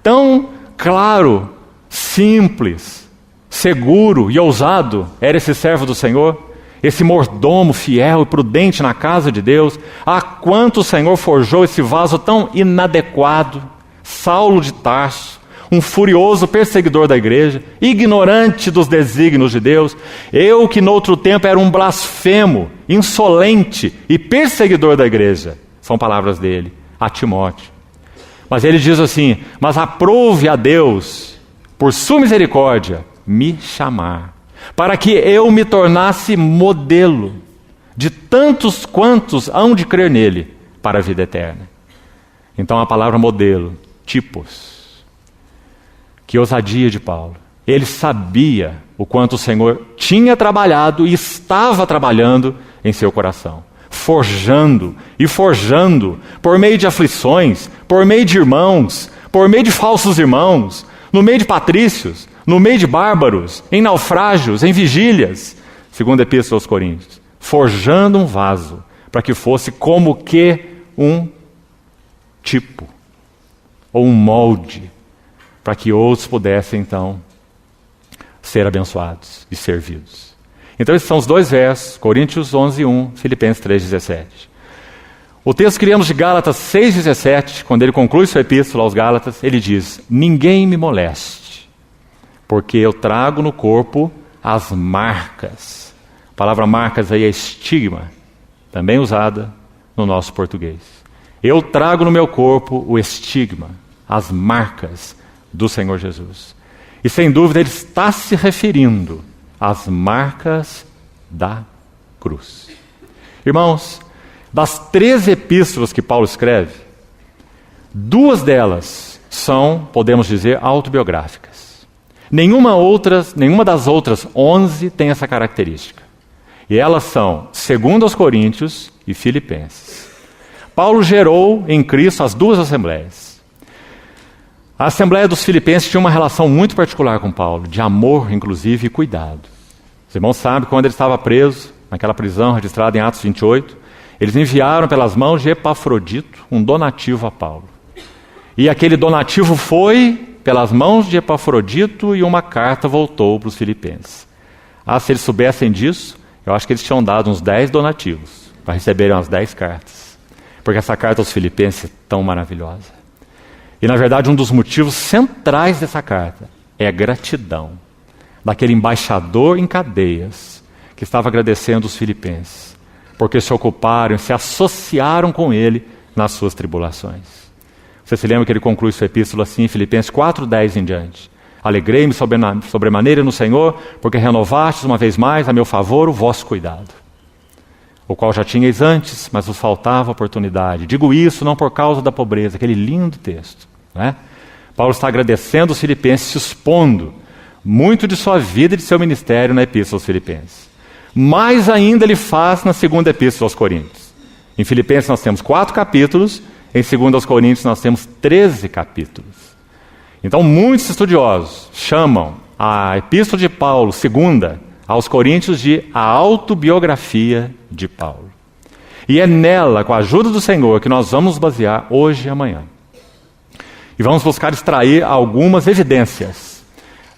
Tão claro, simples, seguro e ousado era esse servo do Senhor. Esse mordomo fiel e prudente na casa de Deus, a quanto o Senhor forjou esse vaso tão inadequado, Saulo de Tarso, um furioso perseguidor da igreja, ignorante dos desígnios de Deus, eu que noutro tempo era um blasfemo, insolente e perseguidor da igreja, são palavras dele, a Timóteo. Mas ele diz assim, mas aprove a Deus por sua misericórdia, me chamar, para que eu me tornasse modelo de tantos quantos hão de crer nele para a vida eterna. Então a palavra modelo, tipos. Que ousadia de Paulo. Ele sabia o quanto o Senhor tinha trabalhado e estava trabalhando em seu coração, forjando e forjando, por meio de aflições, por meio de irmãos, por meio de falsos irmãos, no meio de patrícios, no meio de bárbaros, em naufrágios, em vigílias, segundo a Epístola aos Coríntios, forjando um vaso, para que fosse como que um tipo, ou um molde, para que outros pudessem então ser abençoados e servidos. Então esses são os dois versos, Coríntios 11:1, Filipenses 3:17. O texto que lemos de Gálatas 6:17, quando ele conclui sua epístola aos Gálatas, ele diz: ninguém me moleste, porque eu trago no corpo as marcas. A palavra marcas aí é estigma, também usada no nosso português. Eu trago no meu corpo o estigma, as marcas do Senhor Jesus. E sem dúvida ele está se referindo às marcas da cruz. Irmãos, das 13 epístolas que Paulo escreve, 2 delas são, podemos dizer, autobiográficas. Nenhuma das outras 11 tem essa característica. E elas são 2 aos Coríntios e Filipenses. Paulo gerou em Cristo as 2 assembleias. A Assembleia dos Filipenses tinha uma relação muito particular com Paulo, de amor, inclusive, e cuidado. Os irmãos sabem que quando ele estava preso, naquela prisão registrada em Atos 28, eles enviaram pelas mãos de Epafrodito um donativo a Paulo. E aquele donativo foi pelas mãos de Epafrodito e uma carta voltou para os filipenses. Se eles soubessem disso, eu acho que eles tinham dado uns 10 donativos para receberem as 10 cartas. Porque essa carta aos filipenses é tão maravilhosa. E, na verdade, um dos motivos centrais dessa carta é a gratidão daquele embaixador em cadeias que estava agradecendo os filipenses, porque se ocuparam, se associaram com ele nas suas tribulações. Você se lembra que ele conclui sua epístola assim, em Filipenses 4:10 em diante. Alegrei-me sobremaneira no Senhor, porque renovastes uma vez mais a meu favor o vosso cuidado, o qual já tinhais antes, mas vos faltava oportunidade. Digo isso não por causa da pobreza, aquele lindo texto, né? Paulo está agradecendo os filipenses, se expondo muito de sua vida e de seu ministério na epístola aos Filipenses. Mais ainda ele faz na segunda epístola aos Coríntios. Em Filipenses nós temos 4 capítulos, em 2 aos Coríntios nós temos 13 capítulos. Então muitos estudiosos chamam a epístola de Paulo, 2 aos Coríntios, de a autobiografia de Paulo. E é nela, com a ajuda do Senhor, que nós vamos nos basear hoje e amanhã. E vamos buscar extrair algumas evidências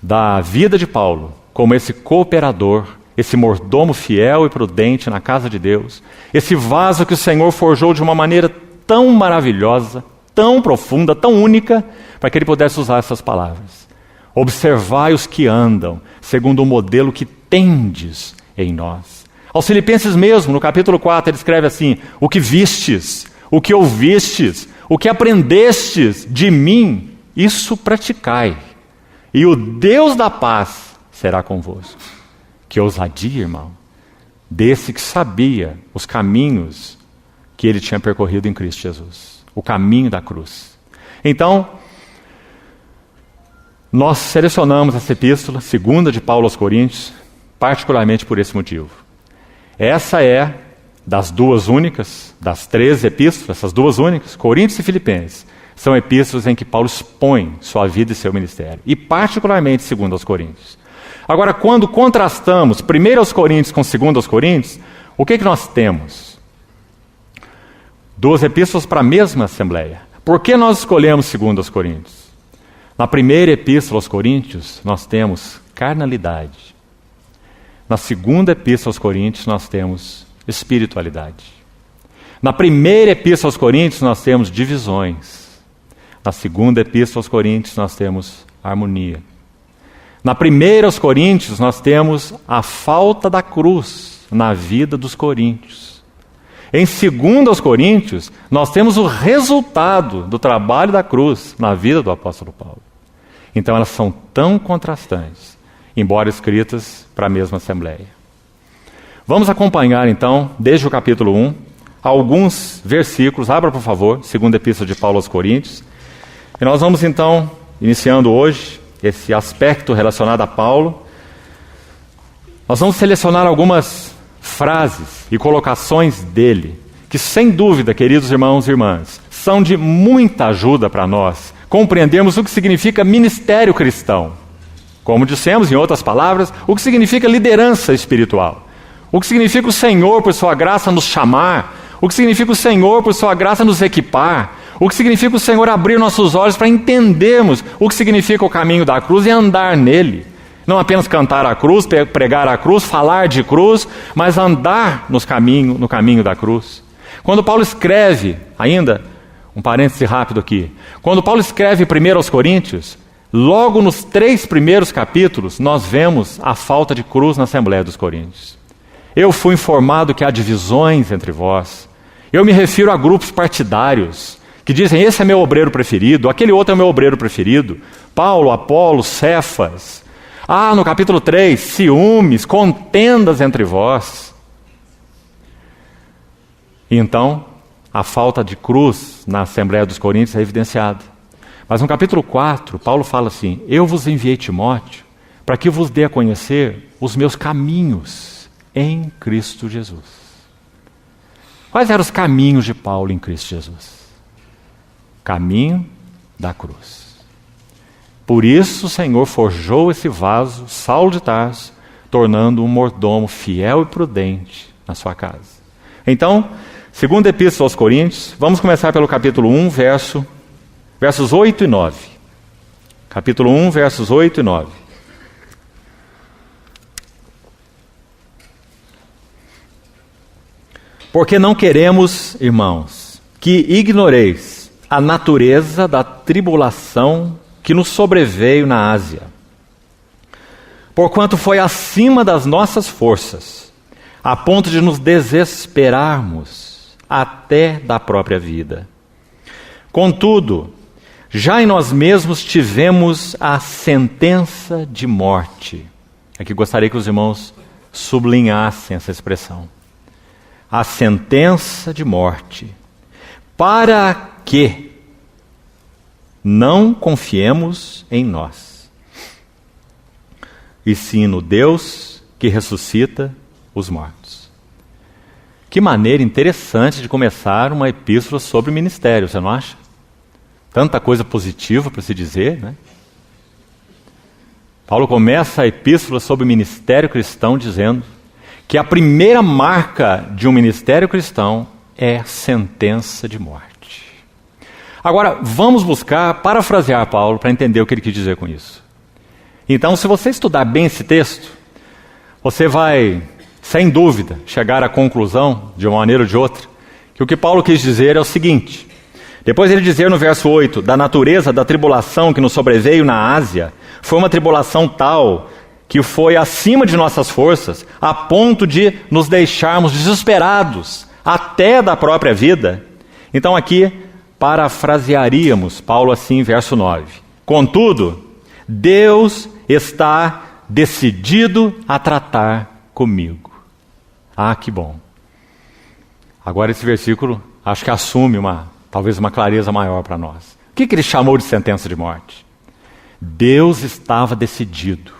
da vida de Paulo, como esse cooperador, esse mordomo fiel e prudente na casa de Deus, esse vaso que o Senhor forjou de uma maneira tão maravilhosa, tão profunda, tão única, para que ele pudesse usar essas palavras. Observai os que andam, segundo o modelo que tendes em nós. Aos Filipenses mesmo, no capítulo 4, ele escreve assim: o que vistes, o que ouvistes, o que aprendestes de mim, isso praticai, e o Deus da paz será convosco. Que ousadia, irmão, desse que sabia os caminhos que ele tinha percorrido em Cristo Jesus, o caminho da cruz. Então, nós selecionamos essa epístola, 2 de Paulo aos Coríntios, particularmente por esse motivo. Essa é das 2 únicas, das 13 epístolas, essas 2 únicas, Coríntios e Filipenses, são epístolas em que Paulo expõe sua vida e seu ministério, e particularmente 2 aos Coríntios. Agora, quando contrastamos 1 aos Coríntios com 2 aos Coríntios, o que nós temos? 2 epístolas para a mesma assembleia. Por que nós escolhemos 2 aos Coríntios? Na primeira epístola aos Coríntios, nós temos carnalidade. Na segunda epístola aos Coríntios, nós temos espiritualidade. Na primeira epístola aos Coríntios, nós temos divisões. Na segunda epístola aos Coríntios, nós temos harmonia. Na primeira aos Coríntios, nós temos a falta da cruz na vida dos coríntios. Em 2 aos Coríntios, nós temos o resultado do trabalho da cruz na vida do apóstolo Paulo. Então elas são tão contrastantes, embora escritas para a mesma Assembleia. Vamos acompanhar então, desde o capítulo 1, alguns versículos. Abra, por favor, segunda Epístola de Paulo aos Coríntios. E nós vamos então, iniciando hoje, esse aspecto relacionado a Paulo. Nós vamos selecionar algumas frases e colocações dele, que sem dúvida, queridos irmãos e irmãs, são de muita ajuda para nós compreendermos o que significa ministério cristão. Como dissemos, em outras palavras, o que significa liderança espiritual. O que significa o Senhor, por sua graça, nos chamar. O que significa o Senhor, por sua graça, nos equipar. O que significa o Senhor abrir nossos olhos para entendermos o que significa o caminho da cruz e andar nele. Não apenas cantar a cruz, pregar a cruz, falar de cruz, mas andar no caminho da cruz. Quando Paulo escreve, ainda, um parêntese rápido aqui, quando Paulo escreve primeiro aos Coríntios, logo nos 3 primeiros capítulos, nós vemos a falta de cruz na Assembleia dos Coríntios. Eu fui informado que há divisões entre vós. Eu me refiro a grupos partidários, que dizem, esse é meu obreiro preferido, aquele outro é meu obreiro preferido. Paulo, Apolo, Cefas. No capítulo 3, ciúmes, contendas entre vós. E então, a falta de cruz na Assembleia dos Coríntios é evidenciada. Mas no capítulo 4, Paulo fala assim, eu vos enviei Timóteo para que vos dê a conhecer os meus caminhos em Cristo Jesus. Quais eram os caminhos de Paulo em Cristo Jesus? Caminho da cruz. Por isso o Senhor forjou esse vaso, Saulo de Tarso, tornando um mordomo fiel e prudente na sua casa. Então, segunda Epístola aos Coríntios, vamos começar pelo capítulo 1, versos 8 e 9. Capítulo 1, versos 8 e 9. Porque não queremos, irmãos, que ignoreis a natureza da tribulação que nos sobreveio na Ásia. Porquanto foi acima das nossas forças, a ponto de nos desesperarmos até da própria vida. Contudo, já em nós mesmos tivemos a sentença de morte. Aqui gostaria que os irmãos sublinhassem essa expressão. A sentença de morte, para que não confiemos em nós, e sim no Deus que ressuscita os mortos. Que maneira interessante de começar uma epístola sobre ministério, você não acha? Tanta coisa positiva para se dizer, né? Paulo começa a epístola sobre ministério cristão dizendo que a primeira marca de um ministério cristão é sentença de morte. Agora, vamos buscar parafrasear Paulo para entender o que ele quis dizer com isso. Então, se você estudar bem esse texto, você vai, sem dúvida, chegar à conclusão, de uma maneira ou de outra, que o que Paulo quis dizer é o seguinte. Depois ele dizer no verso 8, da natureza da tribulação que nos sobreveio na Ásia, foi uma tribulação tal que foi acima de nossas forças, a ponto de nos deixarmos desesperados até da própria vida. Então aqui parafrasearíamos Paulo assim, verso 9. Contudo, Deus está decidido a tratar comigo. Que bom. Agora esse versículo acho que assume talvez uma clareza maior para nós. O que ele chamou de sentença de morte? Deus estava decidido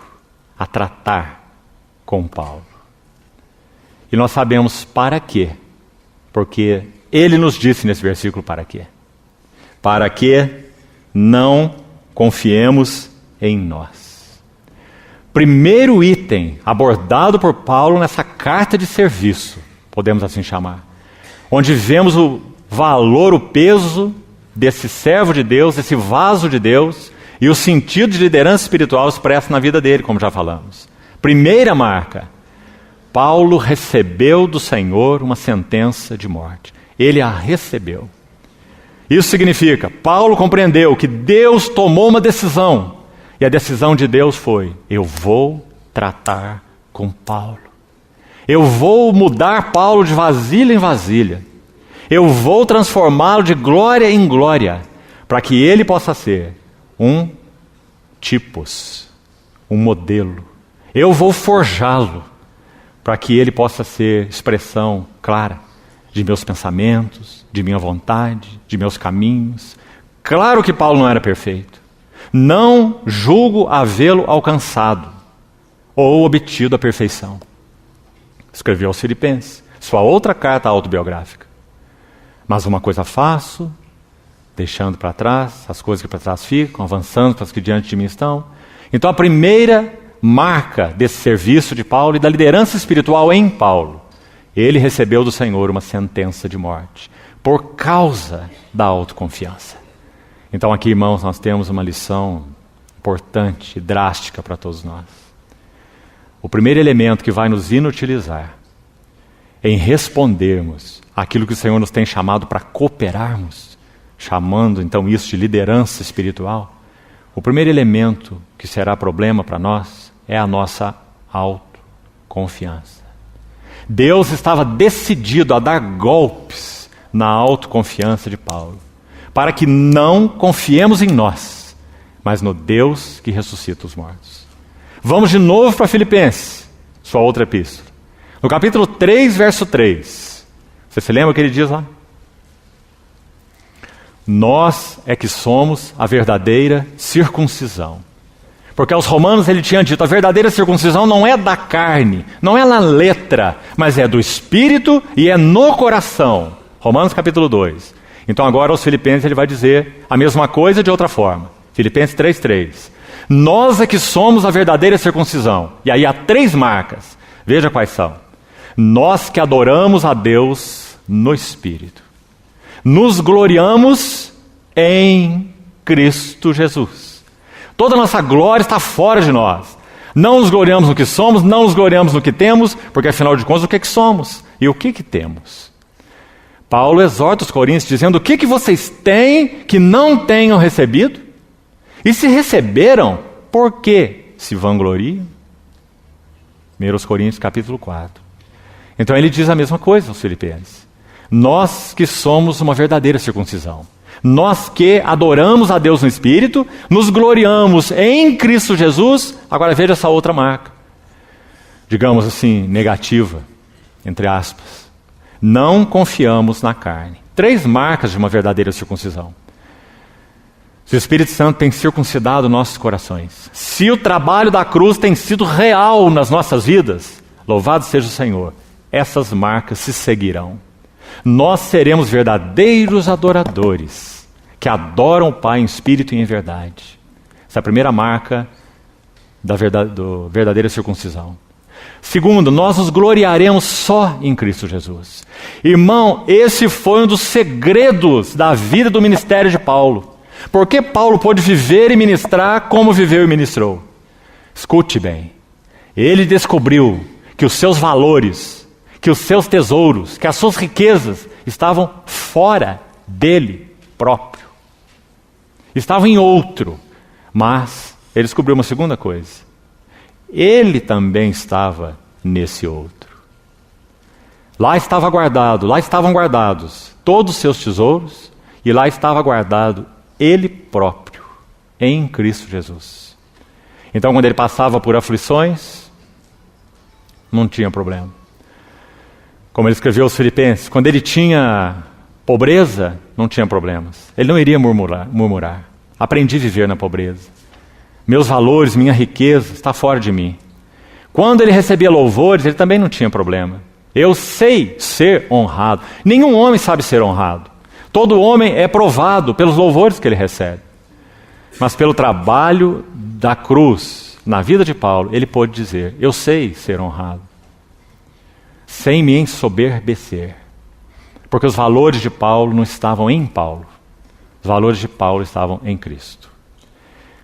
a tratar com Paulo. E nós sabemos para quê. Porque ele nos disse nesse versículo para quê. Para que não confiemos em nós. Primeiro item abordado por Paulo nessa carta de serviço, podemos assim chamar, onde vemos o valor, o peso desse servo de Deus, desse vaso de Deus, e o sentido de liderança espiritual expresso na vida dele, como já falamos. Primeira marca, Paulo recebeu do Senhor uma sentença de morte. Ele a recebeu. Isso significa, Paulo compreendeu que Deus tomou uma decisão, e a decisão de Deus foi, eu vou tratar com Paulo. Eu vou mudar Paulo de vasilha em vasilha. Eu vou transformá-lo de glória em glória, para que ele possa ser um tipos, um modelo. Eu vou forjá-lo para que ele possa ser expressão clara de meus pensamentos, de minha vontade, de meus caminhos. Claro que Paulo não era perfeito. Não julgo havê-lo alcançado ou obtido a perfeição. Escreveu aos Filipenses, sua outra carta autobiográfica. Mas uma coisa faço, deixando para trás as coisas que para trás ficam, avançando para as que diante de mim estão. Então a primeira marca desse serviço de Paulo e da liderança espiritual em Paulo, ele recebeu do Senhor uma sentença de morte, por causa da autoconfiança. Então aqui, irmãos, nós temos uma lição importante e drástica para todos nós. O primeiro elemento que vai nos inutilizar em respondermos aquilo que o Senhor nos tem chamado para cooperarmos, chamando então isso de liderança espiritual, o primeiro elemento que será problema para nós é a nossa autoconfiança. Deus estava decidido a dar golpes na autoconfiança de Paulo, para que não confiemos em nós, mas no Deus que ressuscita os mortos. Vamos de novo para Filipenses, sua outra epístola. No capítulo 3, verso 3. Você se lembra o que ele diz lá? Nós é que somos a verdadeira circuncisão. Porque aos romanos ele tinha dito, a verdadeira circuncisão não é da carne, não é na letra, mas é do espírito e é no coração. Romanos capítulo 2. Então agora aos Filipenses ele vai dizer a mesma coisa de outra forma. Filipenses 3:3. Nós é que somos a verdadeira circuncisão. E aí há 3 marcas. Veja quais são. Nós que adoramos a Deus no Espírito. Nos gloriamos em Cristo Jesus. Toda a nossa glória está fora de nós. Não nos gloriamos no que somos, não nos gloriamos no que temos, porque afinal de contas o que é que somos? E o que temos? Paulo exorta os coríntios dizendo, o que vocês têm que não tenham recebido? E se receberam, por que se vangloriam? 1 Coríntios capítulo 4. Então ele diz a mesma coisa aos Filipenses. Nós que somos uma verdadeira circuncisão. Nós que adoramos a Deus no Espírito, nos gloriamos em Cristo Jesus. Agora veja essa outra marca. Digamos assim, negativa, entre aspas. Não confiamos na carne. 3 marcas de uma verdadeira circuncisão. Se o Espírito Santo tem circuncidado nossos corações, se o trabalho da cruz tem sido real nas nossas vidas, louvado seja o Senhor, essas marcas se seguirão. Nós seremos verdadeiros adoradores, que adoram o Pai em espírito e em verdade. Essa é a primeira marca da verdadeira circuncisão. Segundo, nós nos gloriaremos só em Cristo Jesus. Irmão, esse foi um dos segredos da vida do ministério de Paulo. Por que Paulo pôde viver e ministrar como viveu e ministrou? Escute bem. Ele descobriu que os seus valores, que os seus tesouros, que as suas riquezas estavam fora dele próprio. Estavam em outro. Mas ele descobriu uma segunda coisa. Ele também estava nesse outro. Lá estavam guardados todos os seus tesouros, e lá estava guardado ele próprio, em Cristo Jesus. Então, quando ele passava por aflições, não tinha problema. Como ele escreveu aos Filipenses, quando ele tinha pobreza, não tinha problemas. Ele não iria murmurar. Aprendi a viver na pobreza. Meus valores, minha riqueza está fora de mim. Quando ele recebia louvores, ele também não tinha problema. Eu sei ser honrado. Nenhum homem sabe ser honrado. Todo homem é provado pelos louvores que ele recebe. Mas pelo trabalho da cruz na vida de Paulo, ele pôde dizer, eu sei ser honrado, sem me ensoberbecer. Porque os valores de Paulo não estavam em Paulo. Os valores de Paulo estavam em Cristo.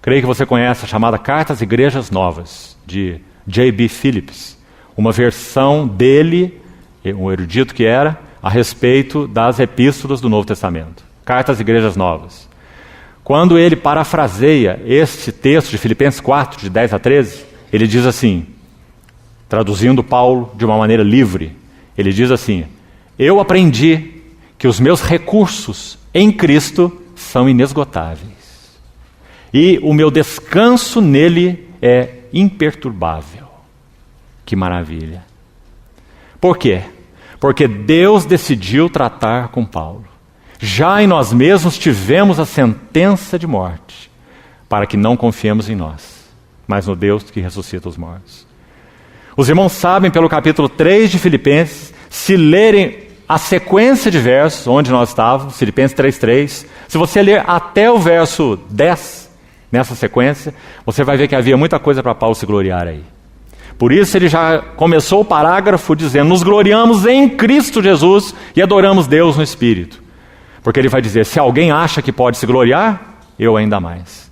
Creio que você conhece a chamada Carta às Igrejas Novas, de J.B. Phillips. Uma versão dele, um erudito que era, a respeito das epístolas do Novo Testamento. Carta às Igrejas Novas. Quando ele parafraseia este texto de Filipenses 4, de 10 a 13, ele diz assim, traduzindo Paulo de uma maneira livre, ele diz assim, eu aprendi que os meus recursos em Cristo são inesgotáveis. E o meu descanso nele é imperturbável. Que maravilha. Por quê? Porque Deus decidiu tratar com Paulo. Já em nós mesmos tivemos a sentença de morte, para que não confiemos em nós, mas no Deus que ressuscita os mortos. Os irmãos sabem, pelo capítulo 3 de Filipenses, se lerem a sequência de versos onde nós estávamos, Filipenses 3:3, se você ler até o verso 10, nessa sequência, você vai ver que havia muita coisa para Paulo se gloriar aí. Por isso ele já começou o parágrafo dizendo: nos gloriamos em Cristo Jesus e adoramos Deus no Espírito. Porque ele vai dizer: se alguém acha que pode se gloriar, eu ainda mais.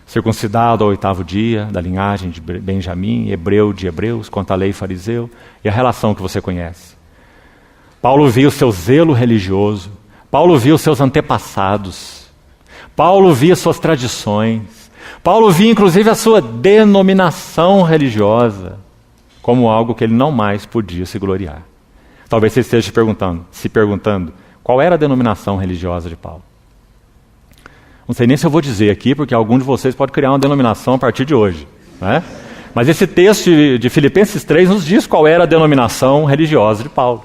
Circuncidado ao 8º dia, da linhagem de Benjamim, hebreu de hebreus, quanto à lei fariseu, e a relação que você conhece. Paulo viu seu zelo religioso, Paulo viu seus antepassados, Paulo via suas tradições, Paulo via inclusive a sua denominação religiosa como algo que ele não mais podia se gloriar. Talvez você esteja se perguntando, qual era a denominação religiosa de Paulo? Não sei nem se eu vou dizer aqui, porque algum de vocês pode criar uma denominação a partir de hoje, né? Mas esse texto de Filipenses 3 nos diz qual era a denominação religiosa de Paulo.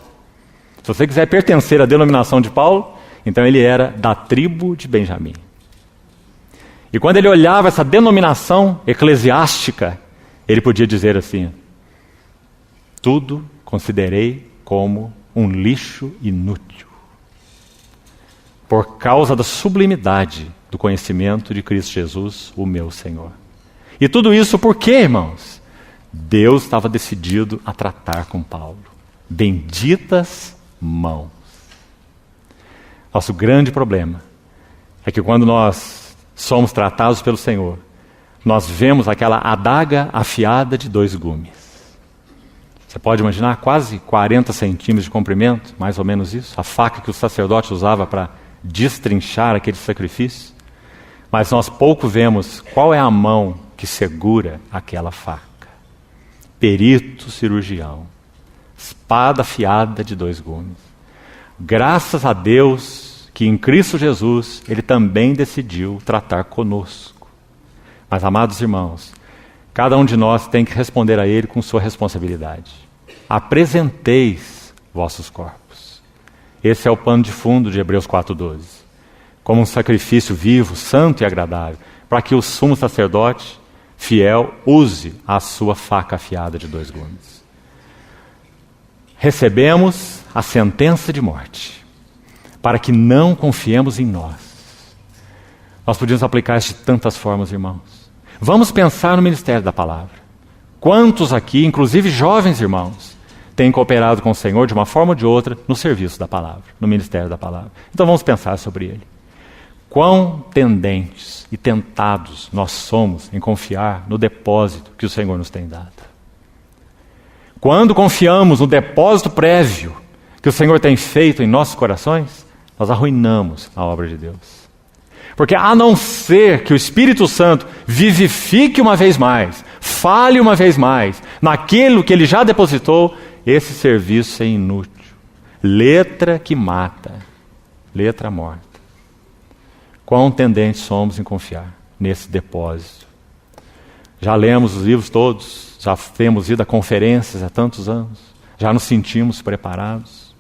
Se você quiser pertencer à denominação de Paulo, então ele era da tribo de Benjamim. E quando ele olhava essa denominação eclesiástica, ele podia dizer assim: tudo considerei como um lixo inútil, por causa da sublimidade do conhecimento de Cristo Jesus, o meu Senhor. E tudo isso por quê, irmãos? Deus estava decidido a tratar com Paulo. Benditas mãos. Nosso grande problema é que quando nós somos tratados pelo Senhor, nós vemos aquela adaga afiada de 2 gumes. Você pode imaginar quase 40 centímetros de comprimento, mais ou menos isso, a faca que o sacerdote usava para destrinchar aquele sacrifício. Mas nós pouco vemos qual é a mão que segura aquela faca. Perito cirurgião, espada afiada de 2 gumes. Graças a Deus que em Cristo Jesus Ele também decidiu tratar conosco. Mas, amados irmãos, cada um de nós tem que responder a Ele com sua responsabilidade. Apresenteis vossos corpos. Esse é o pano de fundo de Hebreus 4:12. Como um sacrifício vivo, santo e agradável, para que o sumo sacerdote fiel use a sua faca afiada de 2 gumes. Recebemos a sentença de morte, para que não confiemos em nós. Nós podíamos aplicar isso de tantas formas, irmãos. Vamos pensar no ministério da palavra. Quantos aqui, inclusive jovens irmãos, têm cooperado com o Senhor de uma forma ou de outra no serviço da palavra, no ministério da palavra? Então vamos pensar sobre ele. Quão tendentes e tentados nós somos em confiar no depósito que o Senhor nos tem dado. Quando confiamos no depósito prévio que o Senhor tem feito em nossos corações, nós arruinamos a obra de Deus. Porque a não ser que o Espírito Santo vivifique uma vez mais, fale uma vez mais, naquilo que Ele já depositou, esse serviço é inútil. Letra que mata, letra morta. Quão tendentes somos em confiar nesse depósito. Já lemos os livros todos, já temos ido a conferências há tantos anos, já nos sentimos preparados.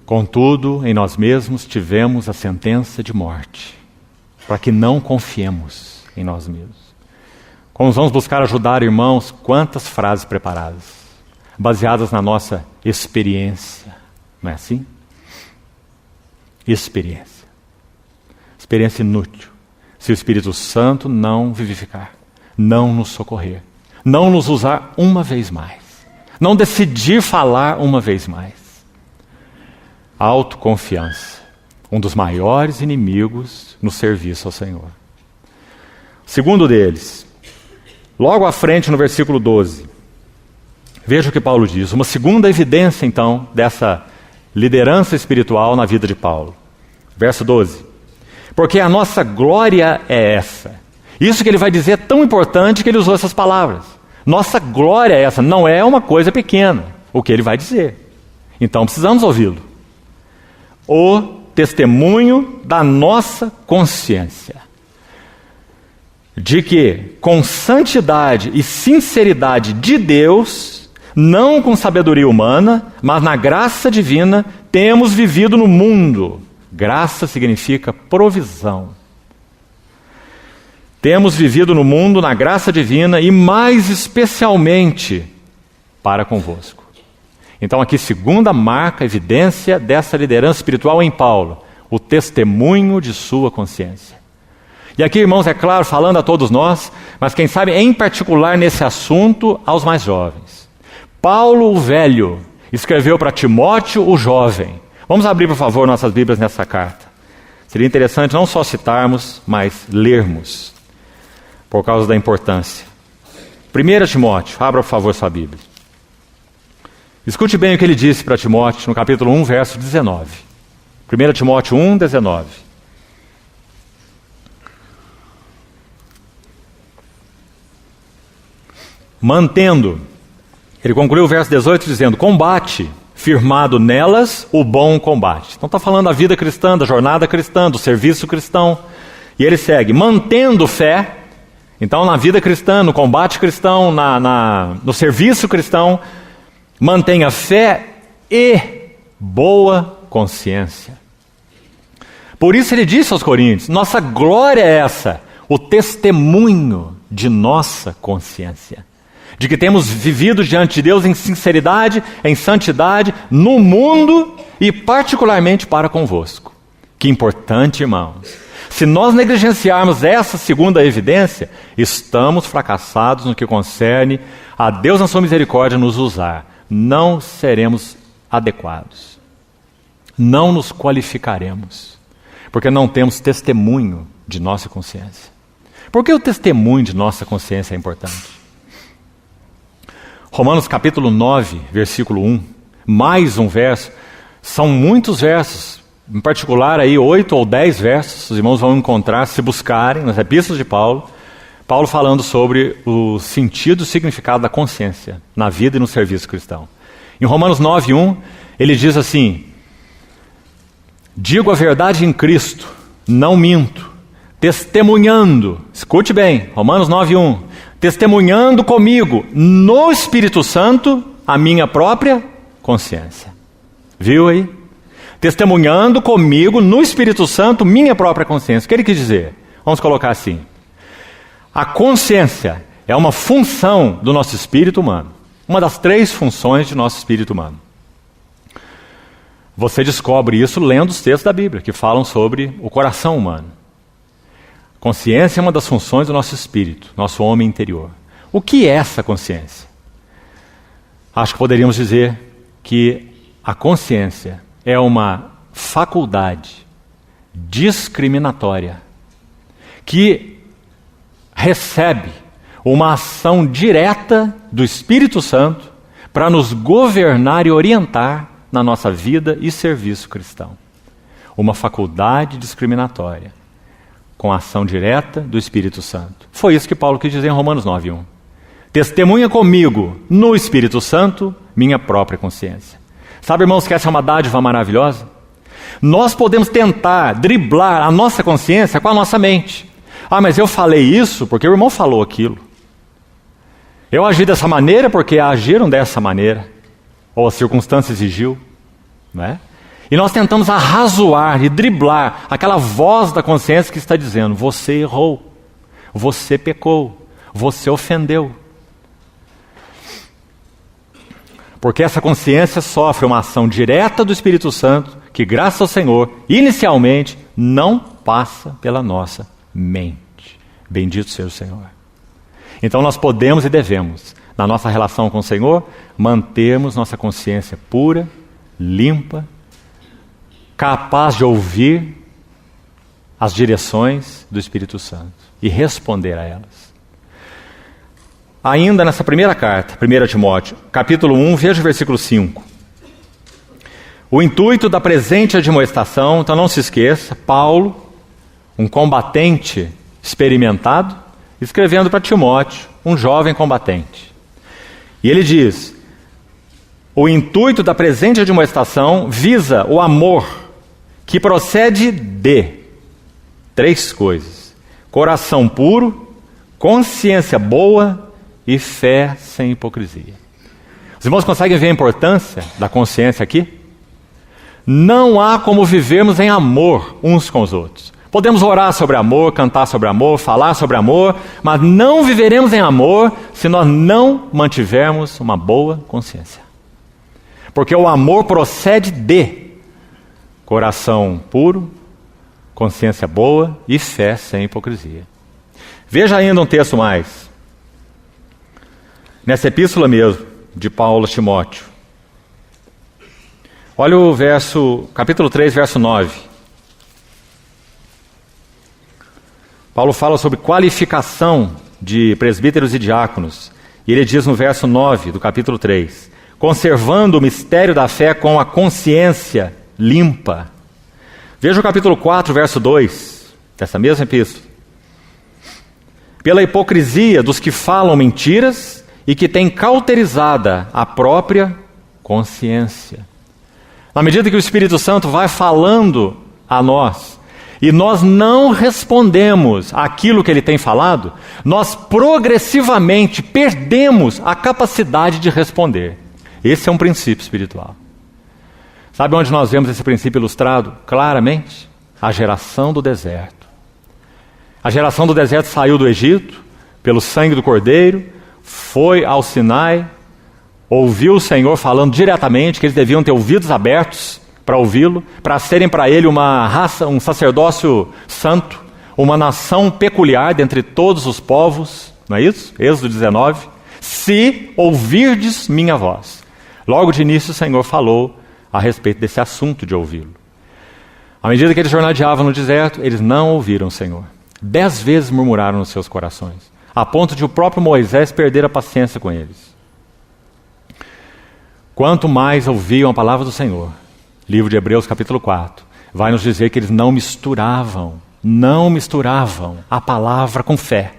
Contudo, em nós mesmos tivemos a sentença de morte, para que não confiemos em nós mesmos. Como vamos buscar ajudar, irmãos, quantas frases preparadas, baseadas na nossa experiência, não é assim? Experiência inútil, se o Espírito Santo não vivificar, não nos socorrer, não nos usar uma vez mais, não decidir falar uma vez mais. Autoconfiança, um dos maiores inimigos no serviço ao Senhor. O segundo deles, logo à frente no versículo 12, veja o que Paulo diz, uma segunda evidência então dessa liderança espiritual na vida de Paulo. Verso 12. Porque a nossa glória é essa. Isso que ele vai dizer é tão importante que ele usou essas palavras. Nossa glória é essa. Não é uma coisa pequena o que ele vai dizer. Então precisamos ouvi-lo. O testemunho da nossa consciência, de que, com santidade e sinceridade de Deus, não com sabedoria humana, mas na graça divina, temos vivido no mundo. Graça significa provisão. Temos vivido no mundo na graça divina e mais especialmente para convosco. Então aqui, segunda marca, evidência dessa liderança espiritual em Paulo, o testemunho de sua consciência. E aqui, irmãos, é claro, falando a todos nós, mas quem sabe em particular nesse assunto aos mais jovens. Paulo, o velho, escreveu para Timóteo, o jovem. Vamos abrir, por favor, nossas Bíblias nessa carta. Seria interessante não só citarmos, mas lermos, por causa da importância. 1 Timóteo, abra, por favor, sua Bíblia. Escute bem o que ele disse para Timóteo no capítulo 1, verso 19. 1 Timóteo 1, 19. Mantendo, ele concluiu o verso 18 dizendo: combate, firmado nelas, o bom combate. Então está falando da vida cristã, da jornada cristã, do serviço cristão. E ele segue, mantendo fé. Então na vida cristã, no combate cristão, no serviço cristão, mantenha fé e boa consciência. Por isso ele disse aos Coríntios, nossa glória é essa, o testemunho de nossa consciência. De que temos vivido diante de Deus em sinceridade, em santidade, no mundo e particularmente para convosco. Que importante, irmãos. Se nós negligenciarmos essa segunda evidência, estamos fracassados no que concerne a Deus na sua misericórdia nos usar. Não seremos adequados. Não nos qualificaremos. Porque não temos testemunho de nossa consciência. Por que o testemunho de nossa consciência é importante? Romanos capítulo 9, versículo 1, mais um verso, são muitos versos, em particular aí 8 ou 10 versos, os irmãos vão encontrar, se buscarem, nas epístolas de Paulo, Paulo falando sobre o sentido e o significado da consciência na vida e no serviço cristão. Em Romanos 9, 1, ele diz assim, digo a verdade em Cristo, não minto, testemunhando, escute bem, Romanos 9, 1, testemunhando comigo no Espírito Santo a minha própria consciência. Viu aí? Testemunhando comigo no Espírito Santo minha própria consciência. O que ele quis dizer? Vamos colocar assim. A consciência é uma função do nosso espírito humano. Uma das 3 funções de nosso espírito humano. Você descobre isso lendo os textos da Bíblia, que falam sobre o coração humano. Consciência é uma das funções do nosso espírito, nosso homem interior. O que é essa consciência? Acho que poderíamos dizer que a consciência é uma faculdade discriminatória que recebe uma ação direta do Espírito Santo para nos governar e orientar na nossa vida e serviço cristão. Uma faculdade discriminatória com a ação direta do Espírito Santo. Foi isso que Paulo quis dizer em Romanos 9, 1. Testemunha comigo no Espírito Santo minha própria consciência. Sabe, irmãos, que essa é uma dádiva maravilhosa? Nós podemos tentar driblar a nossa consciência com a nossa mente. Ah, mas eu falei isso porque o irmão falou aquilo. Eu agi dessa maneira porque agiram dessa maneira. Ou a circunstância exigiu. Não é? E nós tentamos arrazoar e driblar aquela voz da consciência que está dizendo, você errou, você pecou, você ofendeu. Porque essa consciência sofre uma ação direta do Espírito Santo, que graças ao Senhor, inicialmente, não passa pela nossa mente. Bendito seja o Senhor. Então nós podemos e devemos, na nossa relação com o Senhor, mantermos nossa consciência pura, limpa, capaz de ouvir as direções do Espírito Santo e responder a elas. Ainda nessa primeira carta, 1 Timóteo, capítulo 1, veja o versículo 5. O intuito da presente admoestação, então não se esqueça, Paulo, um combatente experimentado, escrevendo para Timóteo, um jovem combatente. E ele diz, o intuito da presente admoestação visa o amor que procede de 3 coisas: coração puro, consciência boa e fé sem hipocrisia. Os irmãos conseguem ver a importância da consciência aqui? Não há como vivermos em amor uns com os outros. Podemos orar sobre amor, cantar sobre amor, falar sobre amor, mas não viveremos em amor se nós não mantivermos uma boa consciência. Porque o amor procede de coração puro, consciência boa e fé sem hipocrisia. Veja ainda um texto mais. Nessa epístola mesmo, de Paulo a Timóteo. Olha o capítulo 3, verso 9. Paulo fala sobre qualificação de presbíteros e diáconos. E ele diz no verso 9 do capítulo 3: conservando o mistério da fé com a consciência limpa. Veja o capítulo 4, verso 2, dessa mesma epístola. Pela hipocrisia dos que falam mentiras e que têm cauterizada a própria consciência. Na medida que o Espírito Santo vai falando a nós, e nós não respondemos aquilo que ele tem falado, nós progressivamente perdemos a capacidade de responder. Esse é um princípio espiritual. Sabe onde nós vemos esse princípio ilustrado claramente? A geração do deserto. A geração do deserto saiu do Egito, pelo sangue do Cordeiro, foi ao Sinai, ouviu o Senhor falando diretamente, que eles deviam ter ouvidos abertos para ouvi-lo, para serem para ele uma raça, um sacerdócio santo, uma nação peculiar dentre todos os povos, não é isso? Êxodo 19. Se ouvirdes minha voz. Logo de início o Senhor falou a respeito desse assunto de ouvi-lo. À medida que eles jornadeavam no deserto, eles não ouviram o Senhor. 10 vezes murmuraram nos seus corações, a ponto de o próprio Moisés perder a paciência com eles. Quanto mais ouviam a palavra do Senhor, livro de Hebreus capítulo 4, vai nos dizer que eles não misturavam a palavra com fé.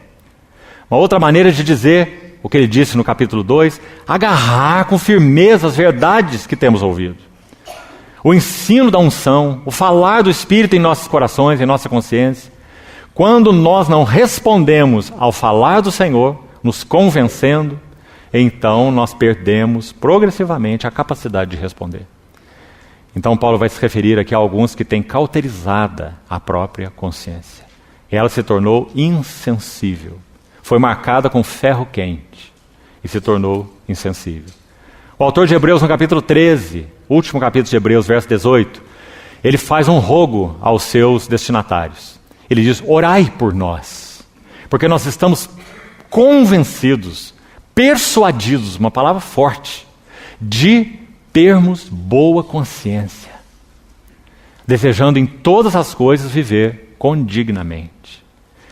Uma outra maneira de dizer o que ele disse no capítulo 2, agarrar com firmeza as verdades que temos ouvido. O ensino da unção, o falar do Espírito em nossos corações, em nossa consciência. Quando nós não respondemos ao falar do Senhor, nos convencendo, então nós perdemos progressivamente a capacidade de responder. Então Paulo vai se referir aqui a alguns que têm cauterizada a própria consciência. Ela se tornou insensível. Foi marcada com ferro quente e se tornou insensível. O autor de Hebreus, no capítulo 13, último capítulo de Hebreus, verso 18, ele faz um rogo aos seus destinatários. Ele diz: orai por nós, porque nós estamos convencidos, persuadidos, uma palavra forte, de termos boa consciência, desejando em todas as coisas viver condignamente.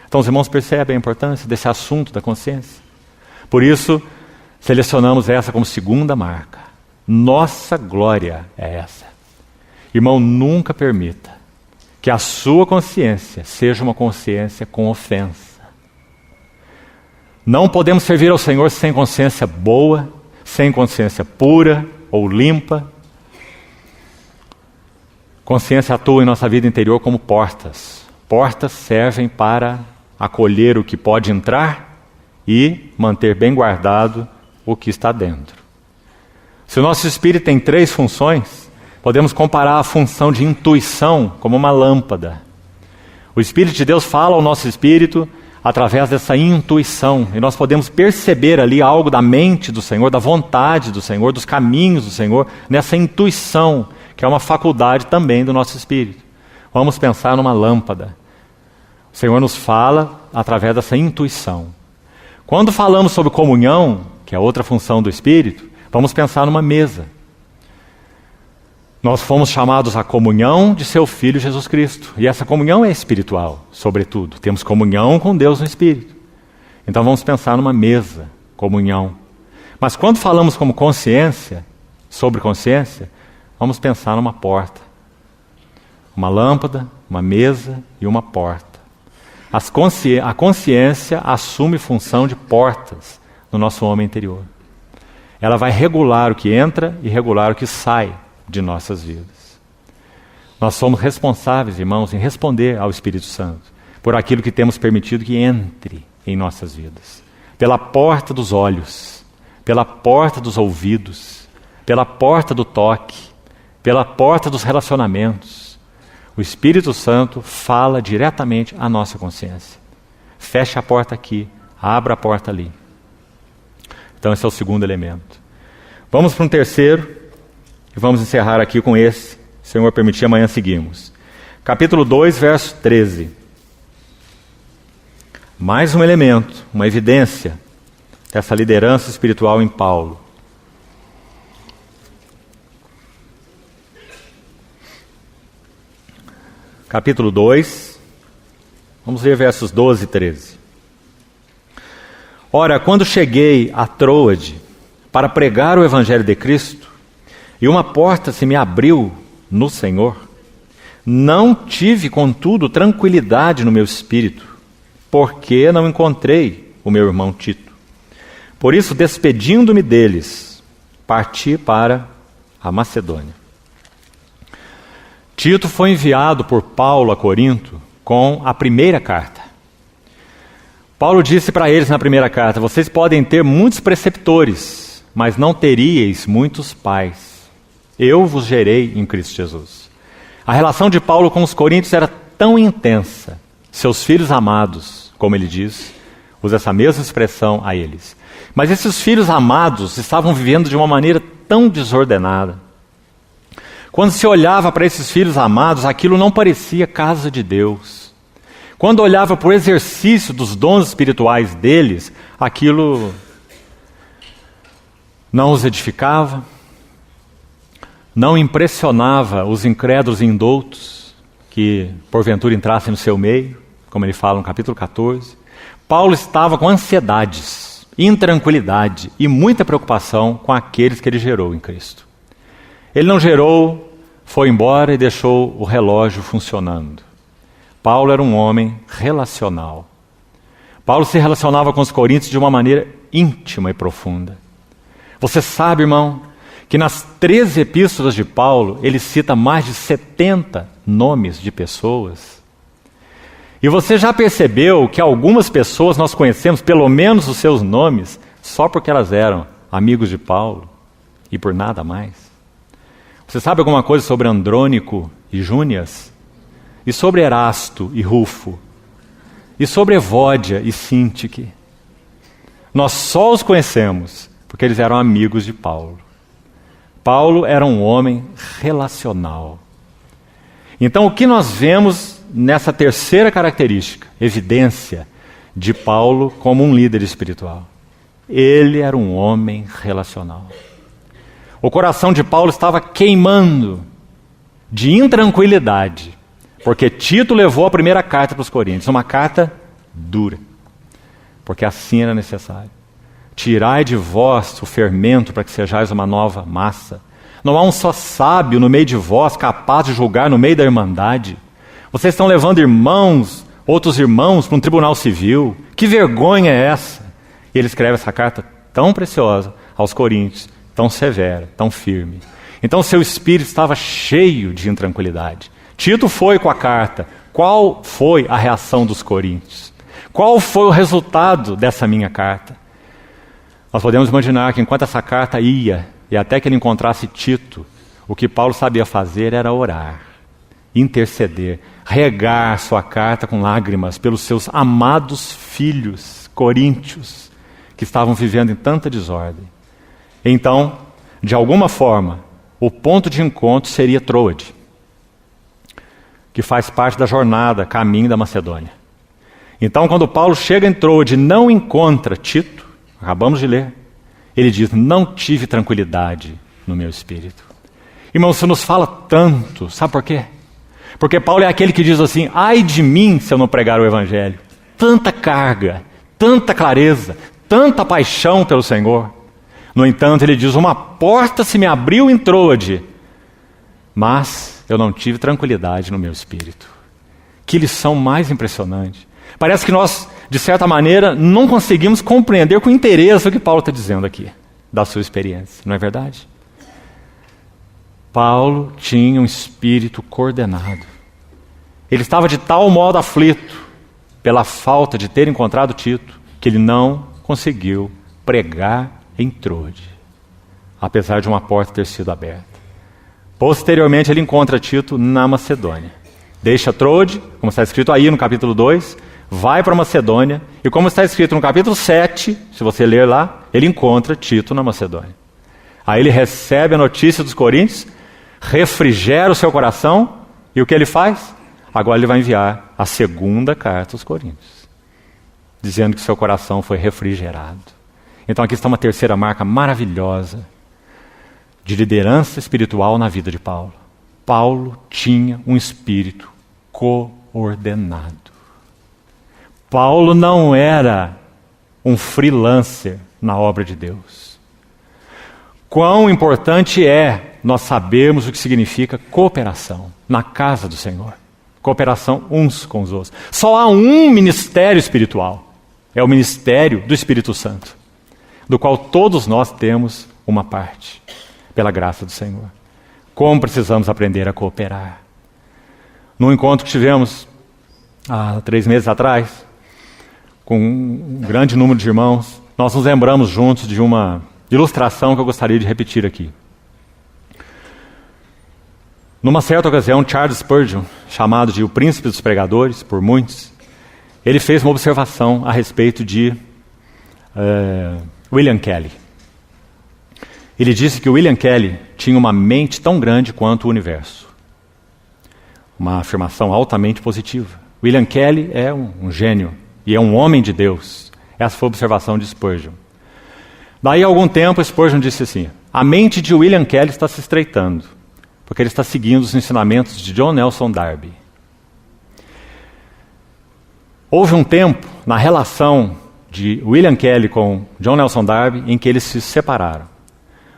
Então os irmãos percebem a importância desse assunto da consciência. Por isso, selecionamos essa como segunda marca. Nossa glória é essa. Irmão, nunca permita que a sua consciência seja uma consciência com ofensa. Não podemos servir ao Senhor sem consciência boa, sem consciência pura ou limpa. Consciência atua em nossa vida interior como portas. Portas servem para acolher o que pode entrar e manter bem guardado o que está dentro. Se o nosso espírito tem 3 funções, podemos comparar a função de intuição como uma lâmpada. O Espírito de Deus fala ao nosso espírito através dessa intuição, e nós podemos perceber ali algo da mente do Senhor, da vontade do Senhor, dos caminhos do Senhor, nessa intuição, que é uma faculdade também do nosso espírito. Vamos pensar numa lâmpada. O Senhor nos fala através dessa intuição. Quando falamos sobre comunhão, que é outra função do Espírito, vamos pensar numa mesa. Nós fomos chamados à comunhão de seu Filho Jesus Cristo. E essa comunhão é espiritual, sobretudo. Temos comunhão com Deus no Espírito. Então vamos pensar numa mesa, comunhão. Mas quando falamos como consciência, sobre consciência, vamos pensar numa porta. Uma lâmpada, uma mesa e uma porta. A consciência assume função de portas no nosso homem interior. Ela vai regular o que entra e regular o que sai de nossas vidas. Nós somos responsáveis, irmãos, em responder ao Espírito Santo por aquilo que temos permitido que entre em nossas vidas. Pela porta dos olhos, pela porta dos ouvidos, pela porta do toque, pela porta dos relacionamentos. O Espírito Santo fala diretamente à nossa consciência. Fecha a porta aqui, abra a porta ali. Então esse é o segundo elemento. Vamos para um terceiro e vamos encerrar aqui com esse. Se o Senhor permitir, amanhã seguimos. Capítulo 2, verso 13. Mais um elemento, uma evidência dessa liderança espiritual em Paulo. Capítulo 2, vamos ler versos 12 e 13. Ora, quando cheguei a Troade para pregar o Evangelho de Cristo, e uma porta se me abriu no Senhor, não tive, contudo, tranquilidade no meu espírito, porque não encontrei o meu irmão Tito. Por isso, despedindo-me deles, parti para a Macedônia. Tito foi enviado por Paulo a Corinto com a primeira carta. Paulo disse para eles na primeira carta: vocês podem ter muitos preceptores, mas não teríeis muitos pais. Eu vos gerei em Cristo Jesus. A relação de Paulo com os coríntios era tão intensa. Seus filhos amados, como ele diz, usa essa mesma expressão a eles. Mas esses filhos amados estavam vivendo de uma maneira tão desordenada. Quando se olhava para esses filhos amados, aquilo não parecia casa de Deus. Quando olhava para o exercício dos dons espirituais deles, aquilo não os edificava, não impressionava os incrédulos e indoutos que porventura entrassem no seu meio, como ele fala no capítulo 14. Paulo estava com ansiedades, intranquilidade e muita preocupação com aqueles que ele gerou em Cristo. Ele não gerou, foi embora e deixou o relógio funcionando. Paulo era um homem relacional. Paulo se relacionava com os coríntios de uma maneira íntima e profunda. Você sabe, irmão, que nas 13 epístolas de Paulo, ele cita mais de 70 nomes de pessoas. E você já percebeu que algumas pessoas nós conhecemos, pelo menos os seus nomes, só porque elas eram amigos de Paulo e por nada mais? Você sabe alguma coisa sobre Andrônico e Júnias? E sobre Erasto e Rufo? E sobre Evódia e Sintique? Nós só os conhecemos porque eles eram amigos de Paulo. Paulo era um homem relacional. Então o que nós vemos nessa terceira característica, evidência de Paulo como um líder espiritual? Ele era um homem relacional. O coração de Paulo estava queimando de intranquilidade, porque Tito levou a primeira carta para os coríntios, uma carta dura, porque assim era necessário. Tirai de vós o fermento para que sejais uma nova massa. Não há um só sábio no meio de vós capaz de julgar no meio da irmandade. Vocês estão levando outros irmãos para um tribunal civil. Que vergonha é essa? E ele escreve essa carta tão preciosa aos coríntios, tão severa, tão firme. Então seu espírito estava cheio de intranquilidade. Tito foi com a carta. Qual foi a reação dos coríntios? Qual foi o resultado dessa minha carta? Nós podemos imaginar que enquanto essa carta ia, e até que ele encontrasse Tito, o que Paulo sabia fazer era orar, interceder, regar sua carta com lágrimas pelos seus amados filhos coríntios, que estavam vivendo em tanta desordem. Então, de alguma forma, o ponto de encontro seria Troade, que faz parte da jornada, caminho da Macedônia. Então, quando Paulo chega em Troade e não encontra Tito, acabamos de ler, ele diz: não tive tranquilidade no meu espírito. Irmão, isso nos fala tanto, sabe por quê? Porque Paulo é aquele que diz assim: ai de mim se eu não pregar o Evangelho. Tanta carga, tanta clareza, tanta paixão pelo Senhor. No entanto, ele diz: uma porta se me abriu em Troade, mas eu não tive tranquilidade no meu espírito. Que lição mais impressionante. Parece que nós, de certa maneira, não conseguimos compreender com interesse o que Paulo está dizendo aqui, da sua experiência, não é verdade? Paulo tinha um espírito coordenado. Ele estava de tal modo aflito pela falta de ter encontrado Tito, que ele não conseguiu pregar em Trode, apesar de uma porta ter sido aberta. Posteriormente ele encontra Tito na Macedônia. Deixa Trode, como está escrito aí no capítulo 2, vai para a Macedônia, e como está escrito no capítulo 7, se você ler lá, ele encontra Tito na Macedônia. Aí ele recebe a notícia dos coríntios, refrigera o seu coração, e o que ele faz? Agora ele vai enviar a segunda carta aos coríntios, dizendo que seu coração foi refrigerado. Então aqui está uma terceira marca maravilhosa de liderança espiritual na vida de Paulo. Paulo tinha um espírito coordenado. Paulo não era um freelancer na obra de Deus. Quão importante é nós sabermos o que significa cooperação na casa do Senhor. Cooperação uns com os outros. Só há um ministério espiritual. É o ministério do Espírito Santo, do qual todos nós temos uma parte, pela graça do Senhor. Como precisamos aprender a cooperar. Num encontro que tivemos há 3 meses atrás, com um grande número de irmãos, nós nos lembramos juntos de uma ilustração que eu gostaria de repetir aqui. Numa certa ocasião, Charles Spurgeon, chamado de o príncipe dos pregadores por muitos, ele fez uma observação a respeito de William Kelly. Ele disse que William Kelly tinha uma mente tão grande quanto o universo. Uma afirmação altamente positiva. William Kelly é um gênio e é um homem de Deus. Essa foi a observação de Spurgeon. Daí a algum tempo, Spurgeon disse assim: a mente de William Kelly está se estreitando, porque ele está seguindo os ensinamentos de John Nelson Darby. Houve um tempo na relação de William Kelly com John Nelson Darby em que eles se separaram,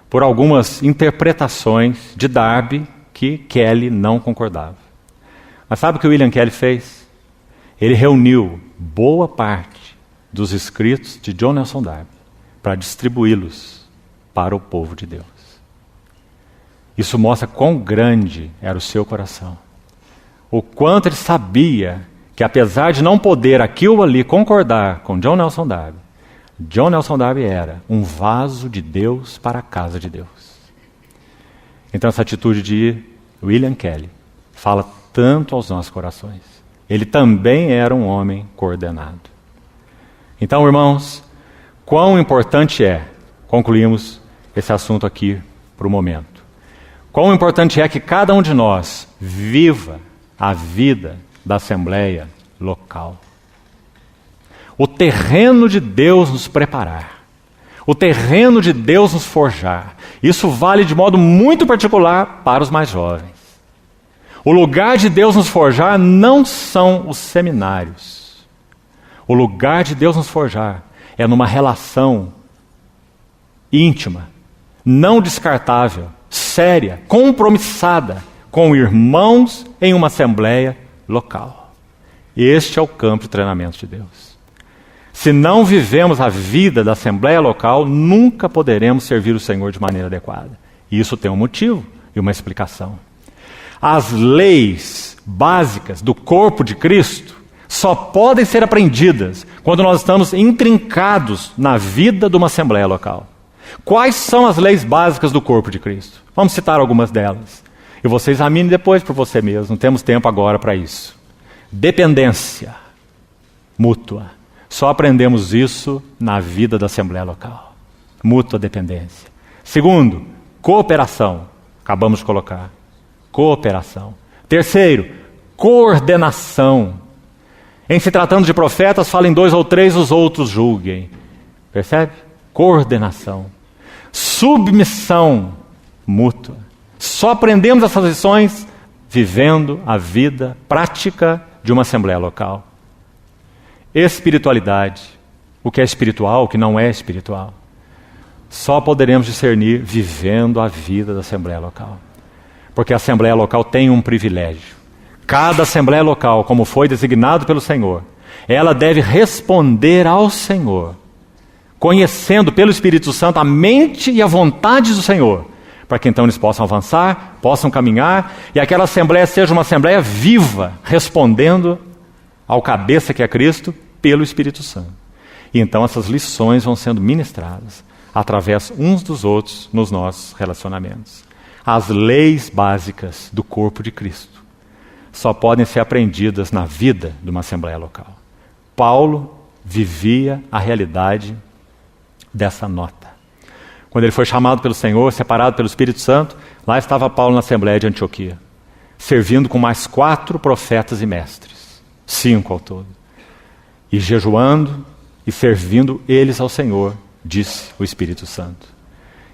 por algumas interpretações de Darby que Kelly não concordava. Mas sabe o que William Kelly fez? Ele reuniu boa parte dos escritos de John Nelson Darby para distribuí-los para o povo de Deus. Isso mostra quão grande era o seu coração. O quanto ele sabia que, apesar de não poder aqui ou ali concordar com John Nelson Darby era um vaso de Deus para a casa de Deus. Então essa atitude de William Kelly fala tanto aos nossos corações. Ele também era um homem coordenado. Então, irmãos, quão importante é, concluímos esse assunto aqui para o momento, quão importante é que cada um de nós viva a vida da Assembleia local. O terreno de Deus nos preparar, o terreno de Deus nos forjar. Isso vale de modo muito particular para os mais jovens. O lugar de Deus nos forjar não são os seminários. O lugar de Deus nos forjar é numa relação íntima, não descartável, séria, compromissada com irmãos em uma assembleia local. Este é o campo de treinamento de Deus. Se não vivemos a vida da assembleia local, nunca poderemos servir o Senhor de maneira adequada. E isso tem um motivo e uma explicação. As leis básicas do corpo de Cristo só podem ser aprendidas quando nós estamos intrincados na vida de uma assembleia local. Quais são as leis básicas do corpo de Cristo? Vamos citar algumas delas. E você examine depois por você mesmo, não temos tempo agora para isso. Dependência mútua. Só aprendemos isso na vida da assembleia local. Mútua dependência. Segundo, cooperação. Acabamos de colocar. Cooperação. Terceiro, coordenação. Em se tratando de profetas, falem 2 ou 3, os outros julguem. Percebe? Coordenação. Submissão mútua. Só aprendemos essas lições vivendo a vida prática de uma assembleia local. Espiritualidade. O que é espiritual, o que não é espiritual. Só poderemos discernir vivendo a vida da assembleia local. Porque a assembleia local tem um privilégio. Cada assembleia local, como foi designado pelo Senhor, ela deve responder ao Senhor, conhecendo pelo Espírito Santo a mente e a vontade do Senhor, para que então eles possam avançar, possam caminhar, e aquela assembleia seja uma assembleia viva, respondendo ao cabeça que é Cristo, pelo Espírito Santo. E então essas lições vão sendo ministradas através uns dos outros nos nossos relacionamentos. As leis básicas do corpo de Cristo só podem ser aprendidas na vida de uma assembleia local. Paulo vivia a realidade dessa nota. Quando ele foi chamado pelo Senhor, separado pelo Espírito Santo, lá estava Paulo na Assembleia de Antioquia, servindo com mais 4 profetas e mestres, 5 ao todo, e jejuando e servindo eles ao Senhor, disse o Espírito Santo.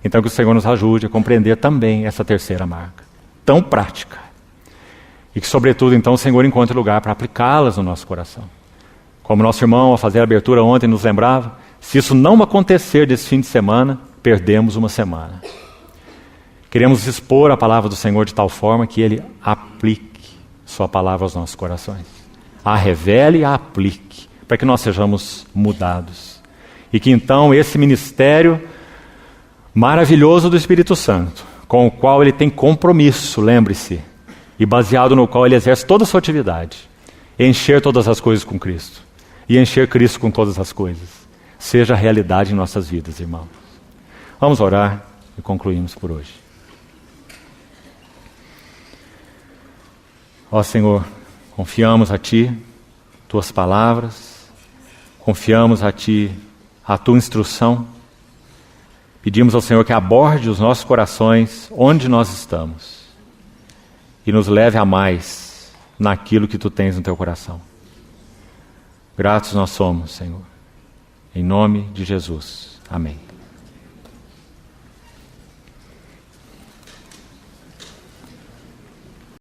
Então que o Senhor nos ajude a compreender também essa terceira marca, tão prática, e que sobretudo então o Senhor encontre lugar para aplicá-las no nosso coração. Como nosso irmão, ao fazer a abertura ontem, nos lembrava, se isso não acontecer desse fim de semana, perdemos uma semana. Queremos expor a palavra do Senhor de tal forma que Ele aplique sua palavra aos nossos corações. A revele e a aplique, para que nós sejamos mudados. E que então esse ministério maravilhoso do Espírito Santo, com o qual Ele tem compromisso, lembre-se, e baseado no qual Ele exerce toda a sua atividade, encher todas as coisas com Cristo, e encher Cristo com todas as coisas, seja a realidade em nossas vidas, irmãos. Vamos orar e concluímos por hoje. Ó Senhor, confiamos a Ti, Tuas palavras, confiamos a Ti, a Tua instrução. Pedimos ao Senhor que aborde os nossos corações onde nós estamos e nos leve a mais naquilo que Tu tens no Teu coração. Gratos nós somos, Senhor. Em nome de Jesus. Amém.